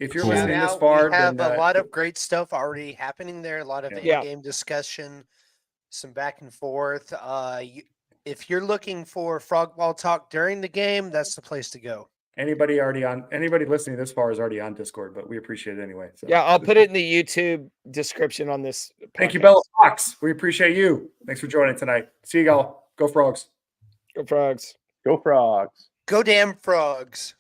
If you're listening this far, we have a lot of great stuff already happening there. A lot of in-game discussion, some back and forth. If you're looking for frog ball talk during the game, that's the place to go. Anybody listening this far is already on Discord, but we appreciate it anyway. So. Yeah, I'll put it in the YouTube description on this podcast. Thank you, Bella Fox. We appreciate you. Thanks for joining tonight. See you all. Go Frogs. Go Frogs. Go Frogs. Go damn Frogs.